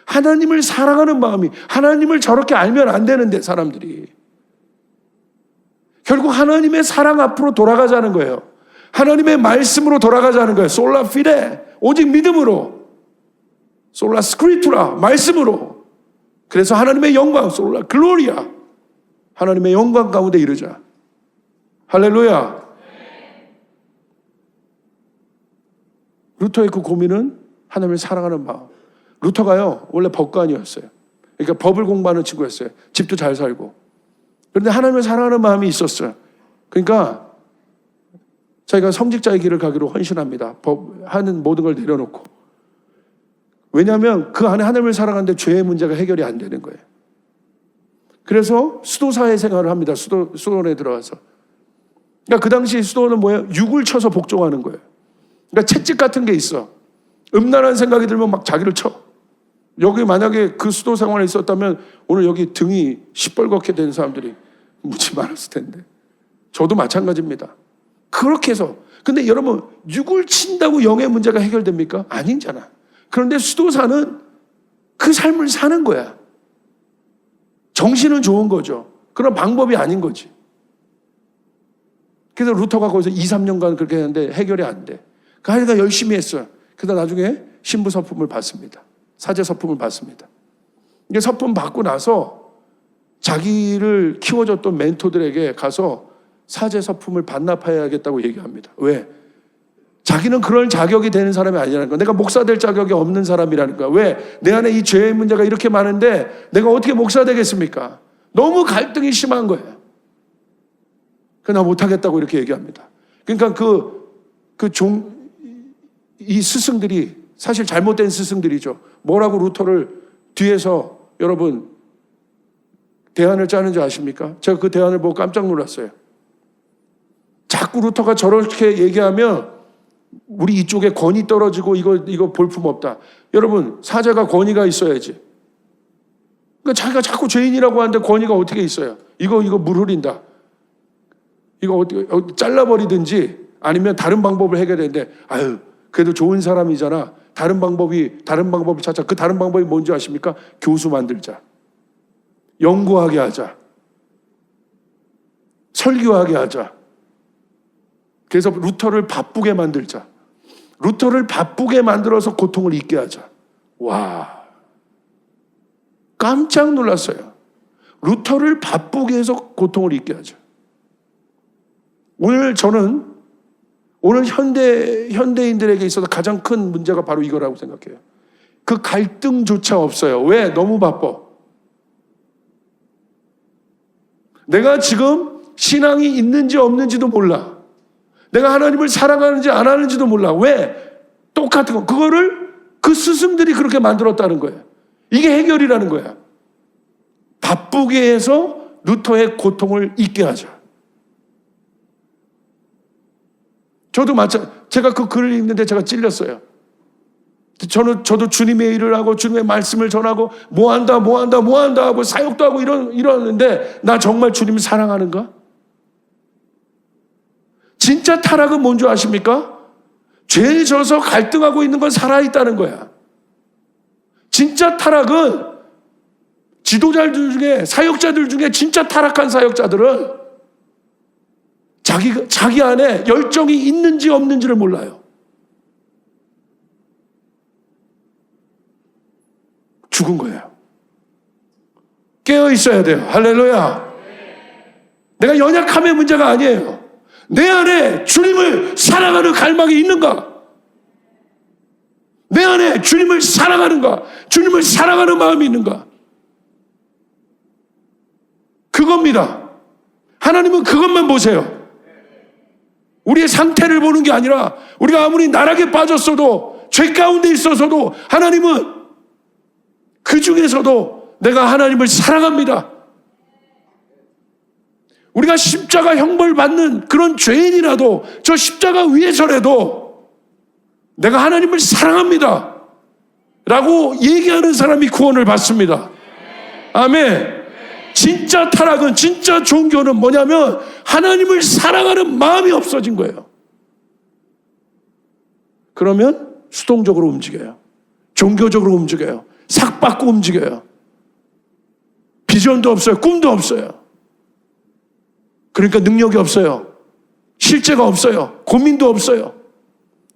Speaker 2: 하나님을 사랑하는 마음이 하나님을 저렇게 알면 안 되는데 사람들이 결국 하나님의 사랑 앞으로 돌아가자는 거예요. 하나님의 말씀으로 돌아가자는 거예요. 솔라 피데 오직 믿음으로 솔라 스크리투라 말씀으로 그래서 하나님의 영광 솔라 글로리아 하나님의 영광 가운데 이르자. 할렐루야. 루터의 그 고민은 하나님을 사랑하는 마음. 루터가요 원래 법관이었어요. 그러니까 법을 공부하는 친구였어요. 집도 잘 살고. 그런데 하나님을 사랑하는 마음이 있었어요. 그러니까 자기가 성직자의 길을 가기로 헌신합니다. 하는 모든 걸 내려놓고. 왜냐하면 그 안에 하나님을 사랑하는데 죄의 문제가 해결이 안 되는 거예요. 그래서 수도사회 생활을 합니다. 수도원에 들어가서. 그러니까 그 당시 수도원은 뭐예요? 육을 쳐서 복종하는 거예요. 그러니까 채찍 같은 게 있어. 음란한 생각이 들면 막 자기를 쳐. 여기 만약에 그 수도 생활에 있었다면 오늘 여기 등이 시뻘겋게 된 사람들이 무지 많았을 텐데. 저도 마찬가지입니다. 그렇게 해서. 근데 여러분, 육을 친다고 영의 문제가 해결됩니까? 아니잖아. 그런데 수도사는 그 삶을 사는 거야. 정신은 좋은 거죠. 그런 방법이 아닌 거지. 그래서 루터가 거기서 2, 3년간 그렇게 했는데 해결이 안 돼. 그러니까 열심히 했어요. 그래서 나중에 신부 서품을 받습니다. 사제 서품을 받습니다. 이게 서품 받고 나서 자기를 키워줬던 멘토들에게 가서 사제 서품을 반납해야겠다고 얘기합니다. 왜? 자기는 그럴 자격이 되는 사람이 아니라는 거야. 내가 목사 될 자격이 없는 사람이라는 거야. 왜? 내 안에 이 죄의 문제가 이렇게 많은데 내가 어떻게 목사 되겠습니까? 너무 갈등이 심한 거예요. 나 못하겠다고 이렇게 얘기합니다. 그러니까 이 스승들이 사실 잘못된 스승들이죠. 뭐라고 루터를 뒤에서 여러분 대안을 짜는 줄 아십니까? 제가 그 대안을 보고 깜짝 놀랐어요. 자꾸 루터가 저렇게 얘기하면 우리 이쪽에 권위 떨어지고 이거 볼품없다. 여러분, 사제가 권위가 있어야지. 그러니까 자기가 자꾸 죄인이라고 하는데 권위가 어떻게 있어요? 이거 물 흐린다. 이거 어떻게 잘라버리든지 아니면 다른 방법을 해결되는데, 아유, 그래도 좋은 사람이잖아. 다른 방법을 찾자. 그 다른 방법이 뭔지 아십니까? 교수 만들자. 연구하게 하자. 설교하게 하자. 그래서 루터를 바쁘게 만들자. 루터를 바쁘게 만들어서 고통을 잊게 하자. 와, 깜짝 놀랐어요. 루터를 바쁘게 해서 고통을 잊게 하자. 오늘 현대인들에게 있어서 가장 큰 문제가 바로 이거라고 생각해요. 그 갈등조차 없어요. 왜? 너무 바빠. 내가 지금 신앙이 있는지 없는지도 몰라. 내가 하나님을 사랑하는지 안 하는지도 몰라. 왜? 똑같은 거. 그거를 그 스승들이 그렇게 만들었다는 거예요. 이게 해결이라는 거야. 바쁘게 해서 루터의 고통을 잊게 하자. 저도 제가 그 글을 읽는데 제가 찔렸어요. 저도 주님의 일을 하고 주님의 말씀을 전하고 뭐 한다 하고 사역도 하고 이러는데 나 정말 주님을 사랑하는가? 진짜 타락은 뭔 줄 아십니까? 죄에 져서 갈등하고 있는 건 살아있다는 거야. 진짜 타락은 지도자들 중에, 사역자들 중에 진짜 타락한 사역자들은 자기 안에 열정이 있는지 없는지를 몰라요. 죽은 거예요. 깨어 있어야 돼요. 할렐루야. 내가 연약함의 문제가 아니에요. 내 안에 주님을 사랑하는 갈망이 있는가? 내 안에 주님을 사랑하는가? 주님을 사랑하는 마음이 있는가? 그겁니다. 하나님은 그것만 보세요. 우리의 상태를 보는 게 아니라 우리가 아무리 나락에 빠졌어도 죄 가운데 있어서도 하나님은 그 중에서도 내가 하나님을 사랑합니다. 우리가 십자가 형벌 받는 그런 죄인이라도 저 십자가 위에서라도 내가 하나님을 사랑합니다 라고 얘기하는 사람이 구원을 받습니다. 아멘. 진짜 타락은, 진짜 종교는 뭐냐면 하나님을 사랑하는 마음이 없어진 거예요. 그러면 수동적으로 움직여요. 종교적으로 움직여요. 삭받고 움직여요. 비전도 없어요. 꿈도 없어요. 그러니까 능력이 없어요. 실제가 없어요. 고민도 없어요.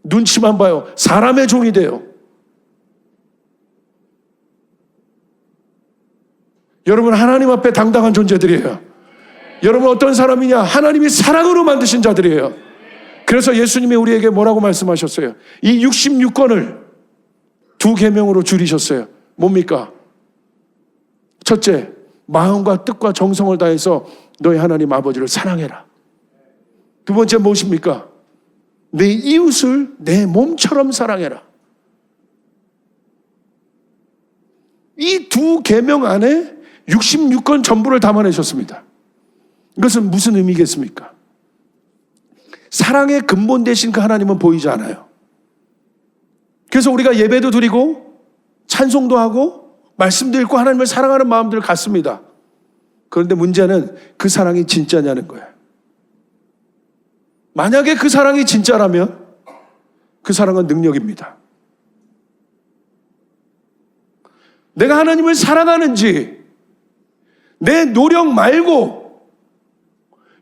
Speaker 2: 눈치만 봐요. 사람의 종이 돼요. 여러분, 하나님 앞에 당당한 존재들이에요. 여러분, 어떤 사람이냐? 하나님이 사랑으로 만드신 자들이에요. 그래서 예수님이 우리에게 뭐라고 말씀하셨어요? 이 66권을 2계명으로 줄이셨어요. 뭡니까? 첫째, 마음과 뜻과 정성을 다해서 너희 하나님 아버지를 사랑해라. 두 번째 무엇입니까? 내 이웃을 내 몸처럼 사랑해라. 이 2계명 안에 66권 전부를 담아내셨습니다. 이것은 무슨 의미겠습니까? 사랑의 근본 되신 그 하나님은 보이지 않아요. 그래서 우리가 예배도 드리고 찬송도 하고 말씀도 읽고 하나님을 사랑하는 마음들 같습니다. 그런데 문제는 그 사랑이 진짜냐는 거예요. 만약에 그 사랑이 진짜라면 그 사랑은 능력입니다. 내가 하나님을 사랑하는지 내 노력 말고,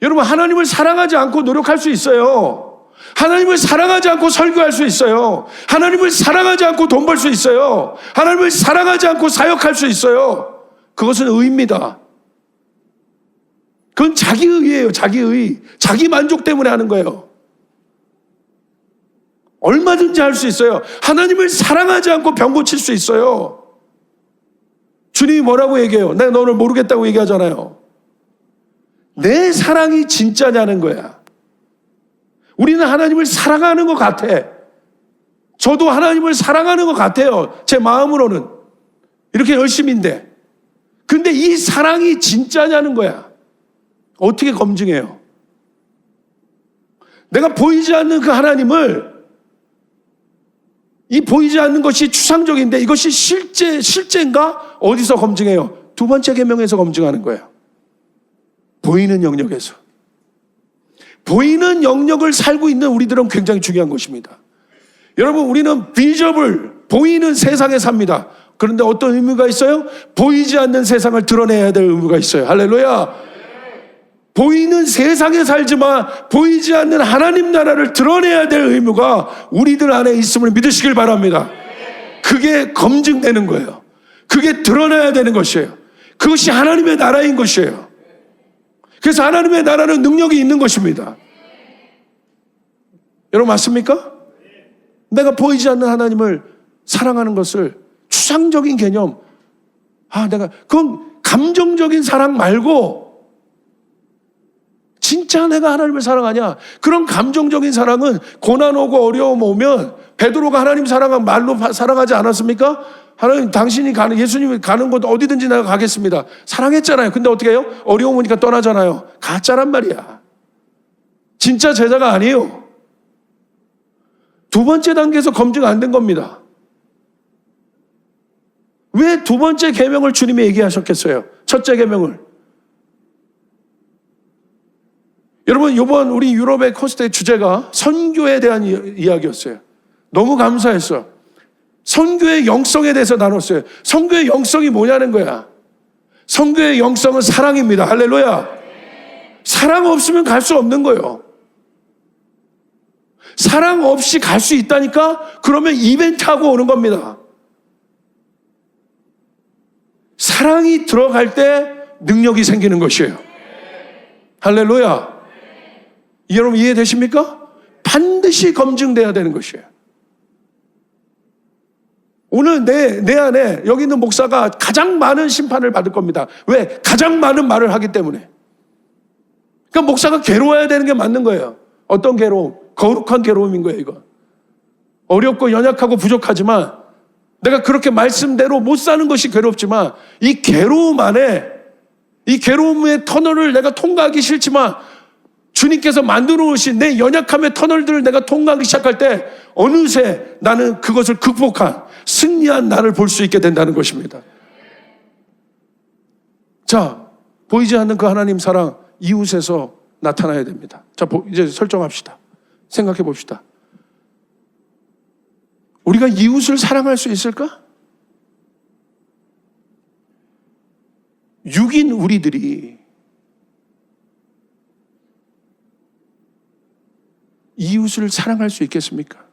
Speaker 2: 여러분 하나님을 사랑하지 않고 노력할 수 있어요. 하나님을 사랑하지 않고 설교할 수 있어요. 하나님을 사랑하지 않고 돈 벌 수 있어요. 하나님을 사랑하지 않고 사역할 수 있어요. 그것은 의입니다. 그건 자기의예요. 자기의. 자기 만족 때문에 하는 거예요. 얼마든지 할 수 있어요. 하나님을 사랑하지 않고 병 고칠 수 있어요. 주님이 뭐라고 얘기해요? 내가 너를 모르겠다고 얘기하잖아요. 내 사랑이 진짜냐는 거야. 우리는 하나님을 사랑하는 것 같아. 저도 하나님을 사랑하는 것 같아요. 제 마음으로는. 이렇게 열심인데. 근데 이 사랑이 진짜냐는 거야. 어떻게 검증해요? 내가 보이지 않는 그 하나님을, 이 보이지 않는 것이 추상적인데 이것이 실제인가? 어디서 검증해요? 두 번째 계명에서 검증하는 거예요. 보이는 영역에서. 보이는 영역을 살고 있는 우리들은 굉장히 중요한 것입니다. 여러분, 우리는 비저블, 보이는 세상에 삽니다. 그런데 어떤 의무가 있어요? 보이지 않는 세상을 드러내야 될 의무가 있어요. 할렐루야. 보이는 세상에 살지만 보이지 않는 하나님 나라를 드러내야 될 의무가 우리들 안에 있음을 믿으시길 바랍니다. 그게 검증되는 거예요. 그게 드러나야 되는 것이에요. 그것이 하나님의 나라인 것이에요. 그래서 하나님의 나라는 능력이 있는 것입니다. 여러분 맞습니까? 내가 보이지 않는 하나님을 사랑하는 것을 추상적인 개념, 그건 감정적인 사랑 말고 진짜 내가 하나님을 사랑하냐? 그런 감정적인 사랑은 고난 오고 어려움 오면 베드로가 하나님 사랑한 말로 사랑하지 않았습니까? 하나님, 당신이 가는, 예수님이 가는 곳 어디든지 내가 가겠습니다. 사랑했잖아요. 근데 어떻게 해요? 어려움 오니까 떠나잖아요. 가짜란 말이야. 진짜 제자가 아니에요. 두 번째 단계에서 검증 안 된 겁니다. 왜 두 번째 계명을 주님이 얘기하셨겠어요? 첫째 계명을. 여러분, 이번 우리 유럽의 코스트의 주제가 선교에 대한 이야기였어요. 너무 감사했어요. 선교의 영성에 대해서 나눴어요. 선교의 영성이 뭐냐는 거야. 선교의 영성은 사랑입니다. 할렐루야. 사랑 없으면 갈 수 없는 거예요. 사랑 없이 갈 수 있다니까? 그러면 이벤트하고 오는 겁니다. 사랑이 들어갈 때 능력이 생기는 것이에요. 할렐루야. 여러분 이해되십니까? 반드시 검증돼야 되는 것이에요. 오늘 내 안에 여기 있는 목사가 가장 많은 심판을 받을 겁니다. 왜? 가장 많은 말을 하기 때문에. 그러니까 목사가 괴로워야 되는 게 맞는 거예요. 어떤 괴로움? 거룩한 괴로움인 거예요, 이거. 어렵고 연약하고 부족하지만 내가 그렇게 말씀대로 못 사는 것이 괴롭지만 이 괴로움 안에, 이 괴로움의 터널을 내가 통과하기 싫지만 주님께서 만들어 오신 내 연약함의 터널들을 내가 통과하기 시작할 때 어느새 나는 그것을 극복한 승리한 나를 볼 수 있게 된다는 것입니다. 자, 보이지 않는 그 하나님 사랑 이웃에서 나타나야 됩니다. 자, 이제 설정합시다. 생각해 봅시다. 우리가 이웃을 사랑할 수 있을까? 육인 우리들이 이웃을 사랑할 수 있겠습니까?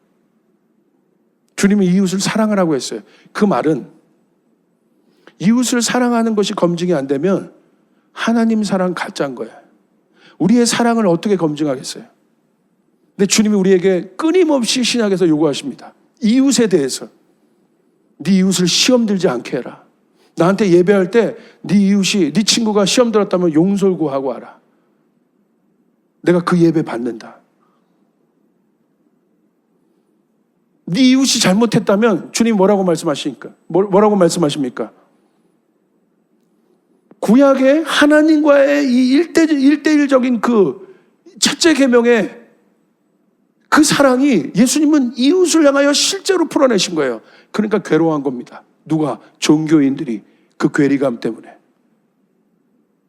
Speaker 2: 주님이 이웃을 사랑하라고 했어요. 그 말은 이웃을 사랑하는 것이 검증이 안 되면 하나님 사랑 가짜인 거야. 우리의 사랑을 어떻게 검증하겠어요? 근데 주님이 우리에게 끊임없이 신약에서 요구하십니다. 이웃에 대해서 네 이웃을 시험 들지 않게 해라. 나한테 예배할 때 네 이웃이, 네 친구가 시험 들었다면 용서구하고 하라. 내가 그 예배 받는다. 네 이웃이 잘못했다면 주님 뭐라고 말씀하십니까? 뭐라고 말씀하십니까? 구약의 하나님과의 이 1대1적인 그 첫째 계명의 그 사랑이 예수님은 이웃을 향하여 실제로 풀어내신 거예요. 그러니까 괴로워한 겁니다. 누가? 종교인들이 그 괴리감 때문에.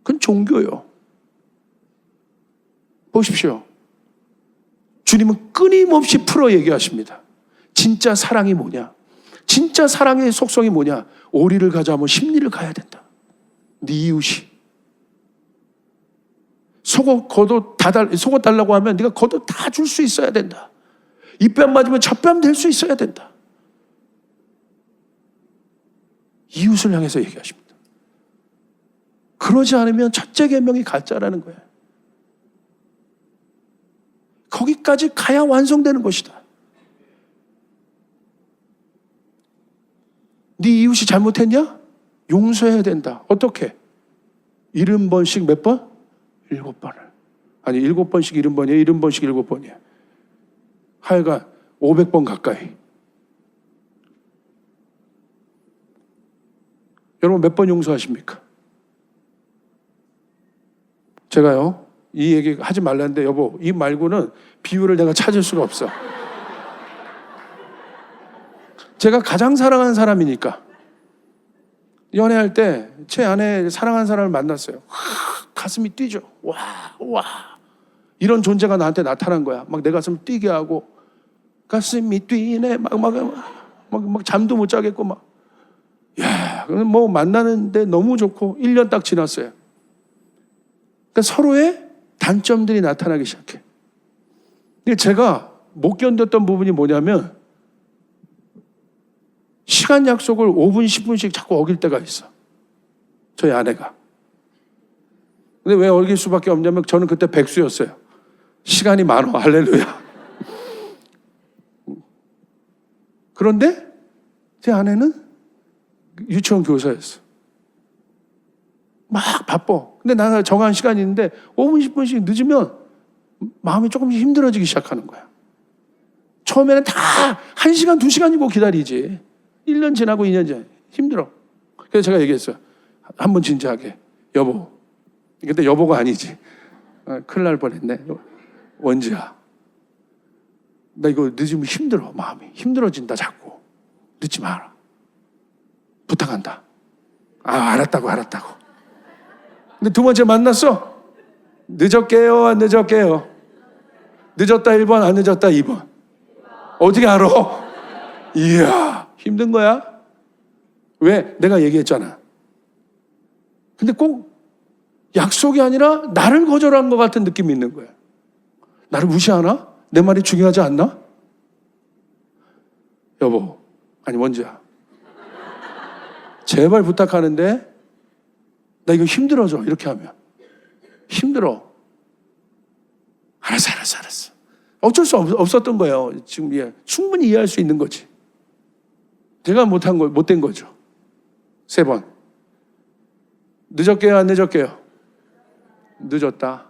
Speaker 2: 그건 종교요. 보십시오. 주님은 끊임없이 풀어 얘기하십니다. 진짜 사랑이 뭐냐? 진짜 사랑의 속성이 뭐냐? 오리를 가져가면 십리를 가야 된다. 네 이웃이. 속옷 달라고 하면 네가 겉옷 다 줄 수 있어야 된다. 이 뺨 맞으면 저 뺨 될 수 있어야 된다. 이웃을 향해서 얘기하십니다. 그러지 않으면 첫째 계명이 가짜라는 거예요. 거기까지 가야 완성되는 것이다. 네 이웃이 잘못했냐? 용서해야 된다. 어떻게? 70번씩 몇 번? 7번을. 아니 7번씩 70번이에요? 70번씩 7번이에요. 하여간 500번 가까이. 여러분 몇 번 용서하십니까? 제가요 이 얘기 하지 말라는데 여보 이 말고는 비유를 내가 찾을 수가 없어. 제가 가장 사랑하는 사람이니까 연애할 때 제 아내 사랑하는 사람을 만났어요. 가슴이 뛰죠. 와 이런 존재가 나한테 나타난 거야. 막 내 가슴 뛰게 하고 가슴이 뛰네 막 잠도 못 자겠고 막 야, 뭐 만나는데 너무 좋고 1년 딱 지났어요. 그러니까 서로의 단점들이 나타나기 시작해. 근데 제가 못 견뎠던 부분이 뭐냐면 시간 약속을 5분, 10분씩 자꾸 어길 때가 있어. 저희 아내가. 근데 왜 어길 수밖에 없냐면 저는 그때 백수였어요. 시간이 많아. 할렐루야. 그런데 제 아내는 유치원 교사였어. 막 바빠. 근데 나는 정한 시간이 있는데 5분, 10분씩 늦으면 마음이 조금씩 힘들어지기 시작하는 거야. 처음에는 다 1시간, 2시간이고 기다리지. 1년 지나고 2년 지나고 힘들어. 그래서 제가 얘기했어요. 한번 진지하게. 여보. 근데 여보가 아니지. 큰일 날 뻔했네. 원지야. 나 이거 늦으면 힘들어. 마음이. 힘들어진다 자꾸. 늦지 마라. 부탁한다. 알았다고. 근데 두 번째 만났어. 늦었게요, 안 늦었게요? 늦었다 1번, 안 늦었다 2번. 어떻게 알아? 이야, 힘든 거야? 왜? 내가 얘기했잖아. 근데 꼭 약속이 아니라 나를 거절한 것 같은 느낌이 있는 거야. 나를 무시하나? 내 말이 중요하지 않나? 여보, 아니 원지야. 제발 부탁하는데 나 이거 힘들어져. 이렇게 하면. 힘들어. 알았어. 어쩔 수 없었던 거예요. 지금 충분히 이해할 수 있는 거지. 제가 못된 거죠. 3번. 늦었게요, 안 늦었게요? 늦었다.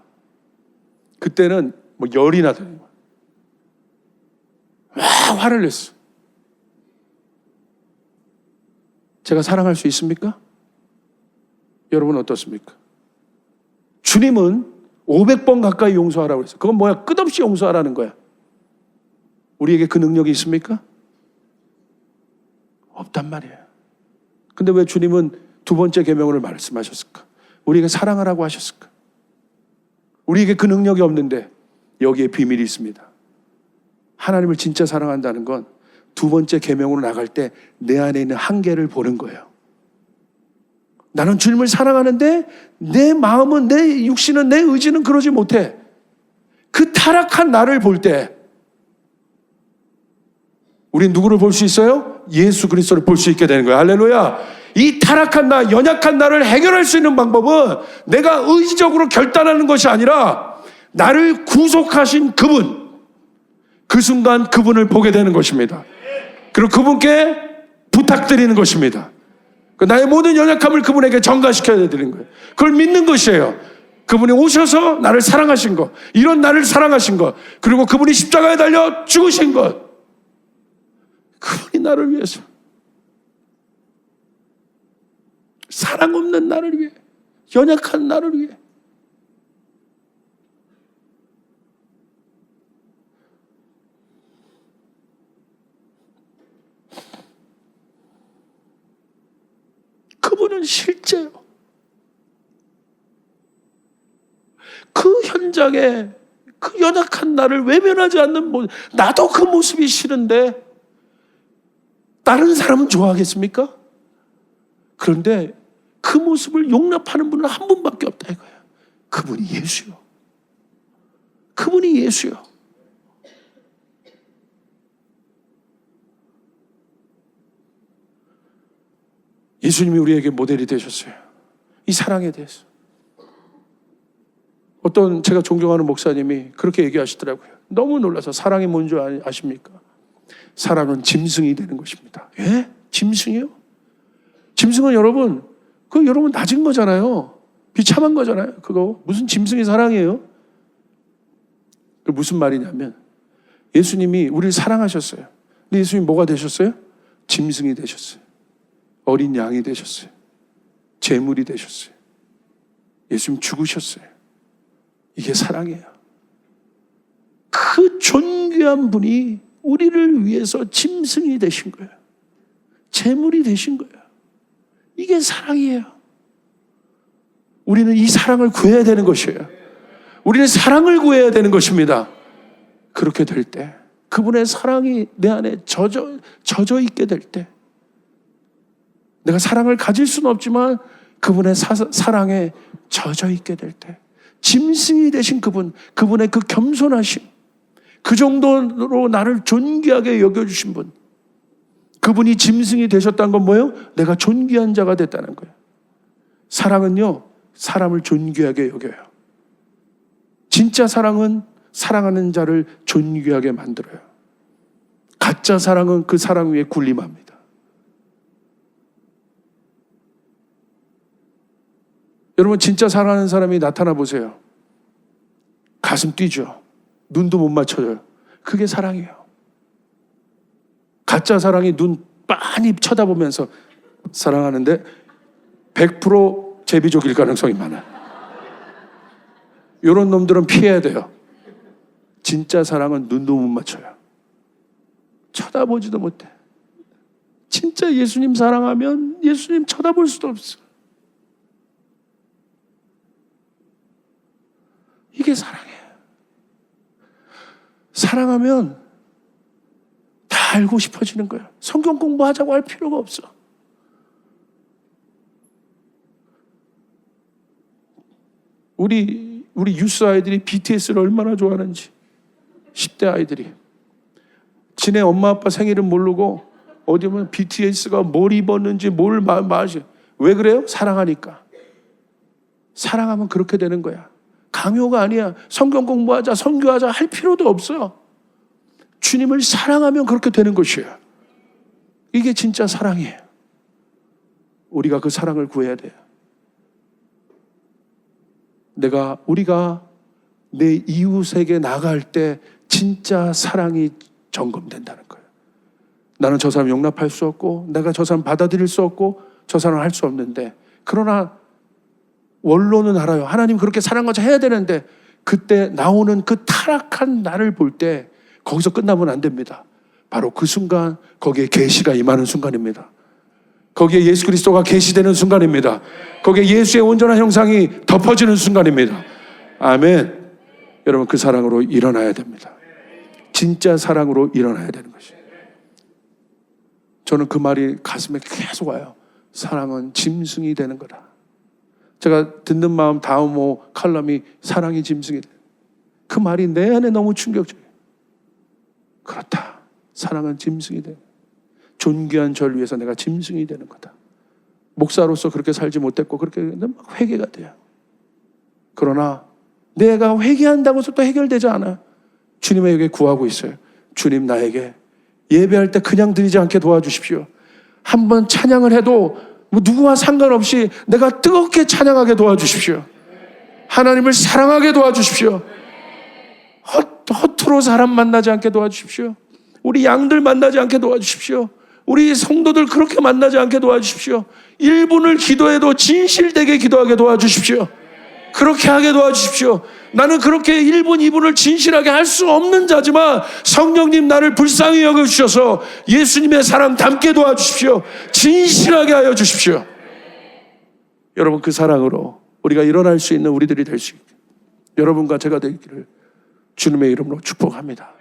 Speaker 2: 그때는 뭐 열이 나더니 막 화를 냈어. 제가 사랑할 수 있습니까? 여러분은 어떻습니까? 주님은 500번 가까이 용서하라고 했어요. 그건 뭐야? 끝없이 용서하라는 거야. 우리에게 그 능력이 있습니까? 없단 말이에요. 근데 왜 주님은 2번째 계명을 말씀하셨을까? 우리에게 사랑하라고 하셨을까? 우리에게 그 능력이 없는데 여기에 비밀이 있습니다. 하나님을 진짜 사랑한다는 건 2번째 계명으로 나갈 때 내 안에 있는 한계를 보는 거예요. 나는 주님을 사랑하는데 내 마음은, 내 육신은, 내 의지는 그러지 못해. 그 타락한 나를 볼 때 우린 누구를 볼 수 있어요? 예수 그리스도를 볼 수 있게 되는 거예요. 할렐루야. 이 타락한 나, 연약한 나를 해결할 수 있는 방법은 내가 의지적으로 결단하는 것이 아니라 나를 구속하신 그분, 그 순간 그분을 보게 되는 것입니다. 그리고 그분께 부탁드리는 것입니다. 나의 모든 연약함을 그분에게 전가시켜야 되는 거예요. 그걸 믿는 것이에요. 그분이 오셔서 나를 사랑하신 것, 이런 나를 사랑하신 것, 그리고 그분이 십자가에 달려 죽으신 것, 그분이 나를 위해서, 사랑 없는 나를 위해, 연약한 나를 위해, 그분은 실제요. 그 현장에 그 연약한 나를 외면하지 않는 모습, 나도 그 모습이 싫은데 다른 사람은 좋아하겠습니까? 그런데 그 모습을 용납하는 분은 한 분밖에 없다 이거예요. 그분이 예수요. 그분이 예수요. 예수님이 우리에게 모델이 되셨어요. 이 사랑에 대해서. 어떤 제가 존경하는 목사님이 그렇게 얘기하시더라고요. 너무 놀라서 사랑이 뭔지 아십니까? 사랑은 짐승이 되는 것입니다. 예? 짐승이요? 짐승은 여러분, 그거 여러분 낮은 거잖아요. 비참한 거잖아요. 그거 무슨 짐승이 사랑이에요? 그 무슨 말이냐면 예수님이 우리를 사랑하셨어요. 근데 예수님이 뭐가 되셨어요? 짐승이 되셨어요. 어린 양이 되셨어요. 제물이 되셨어요. 예수님 죽으셨어요. 이게 사랑이에요. 그 존귀한 분이 우리를 위해서 짐승이 되신 거예요. 제물이 되신 거예요. 이게 사랑이에요. 우리는 이 사랑을 구해야 되는 것이에요. 우리는 사랑을 구해야 되는 것입니다. 그렇게 될 때, 그분의 사랑이 내 안에 젖어 있게 될 때, 내가 사랑을 가질 수는 없지만 그분의 사랑에 젖어 있게 될 때, 짐승이 되신 그분의 그 겸손하심, 그 정도로 나를 존귀하게 여겨주신 분, 그분이 짐승이 되셨다는 건 뭐예요? 내가 존귀한 자가 됐다는 거예요. 사랑은요, 사람을 존귀하게 여겨요. 진짜 사랑은 사랑하는 자를 존귀하게 만들어요. 가짜 사랑은 그 사랑 위에 군림합니다. 여러분, 진짜 사랑하는 사람이 나타나 보세요. 가슴 뛰죠. 눈도 못 맞춰요. 그게 사랑이에요. 가짜 사랑이 눈 빤히 쳐다보면서 사랑하는데 100% 제비족일 가능성이 많아요. 이런 놈들은 피해야 돼요. 진짜 사랑은 눈도 못 맞춰요. 쳐다보지도 못해. 진짜 예수님 사랑하면 예수님 쳐다볼 수도 없어. 이게 사랑이에요. 사랑하면 다 알고 싶어지는 거예요. 성경 공부하자고 할 필요가 없어. 우리 유스 아이들이 BTS를 얼마나 좋아하는지. 10대 아이들이. 지네 엄마 아빠 생일은 모르고 어디 보면 BTS가 뭘 입었는지 뭘 마시. 왜 그래요? 사랑하니까. 사랑하면 그렇게 되는 거야. 강요가 아니야. 성경 공부하자, 선교하자 할 필요도 없어요. 주님을 사랑하면 그렇게 되는 것이에요. 이게 진짜 사랑이에요. 우리가 그 사랑을 구해야 돼요. 우리가 내 이웃에게 나갈 때 진짜 사랑이 점검된다는 거예요. 나는 저 사람 용납할 수 없고, 내가 저 사람 받아들일 수 없고, 저 사람 할 수 없는데, 그러나 원로는 알아요. 하나님 그렇게 사랑하자 해야 되는데, 그때 나오는 그 타락한 나를 볼 때 거기서 끝나면 안 됩니다. 바로 그 순간 거기에 계시가 임하는 순간입니다. 거기에 예수 그리스도가 계시되는 순간입니다. 거기에 예수의 온전한 형상이 덮어지는 순간입니다. 아멘. 여러분, 그 사랑으로 일어나야 됩니다. 진짜 사랑으로 일어나야 되는 것이에요. 저는 그 말이 가슴에 계속 와요. 사랑은 짐승이 되는 거다. 제가 듣는 마음 다음 칼럼이 사랑이 짐승이 돼. 그 말이 내 안에 너무 충격적이에요. 그렇다. 사랑은 짐승이 돼. 존귀한 절 위해서 내가 짐승이 되는 거다. 목사로서 그렇게 살지 못했고 그렇게 막 회개가 돼요. 그러나 내가 회개한다고 해서 또 해결되지 않아요. 주님에게 구하고 있어요. 주님, 나에게 예배할 때 그냥 드리지 않게 도와주십시오. 한번 찬양을 해도 누구와 상관없이 내가 뜨겁게 찬양하게 도와주십시오. 하나님을 사랑하게 도와주십시오. 허투루 사람 만나지 않게 도와주십시오. 우리 양들 만나지 않게 도와주십시오. 우리 성도들 그렇게 만나지 않게 도와주십시오. 1분을 기도해도 진실되게 기도하게 도와주십시오. 그렇게 하게 도와주십시오. 나는 그렇게 1분, 2분을 진실하게 할 수 없는 자지만 성령님 나를 불쌍히 여겨주셔서 예수님의 사랑 담게 도와주십시오. 진실하게 하여 주십시오. 여러분 그 사랑으로 우리가 일어날 수 있는 우리들이 될 수 있게 여러분과 제가 되기를 주님의 이름으로 축복합니다.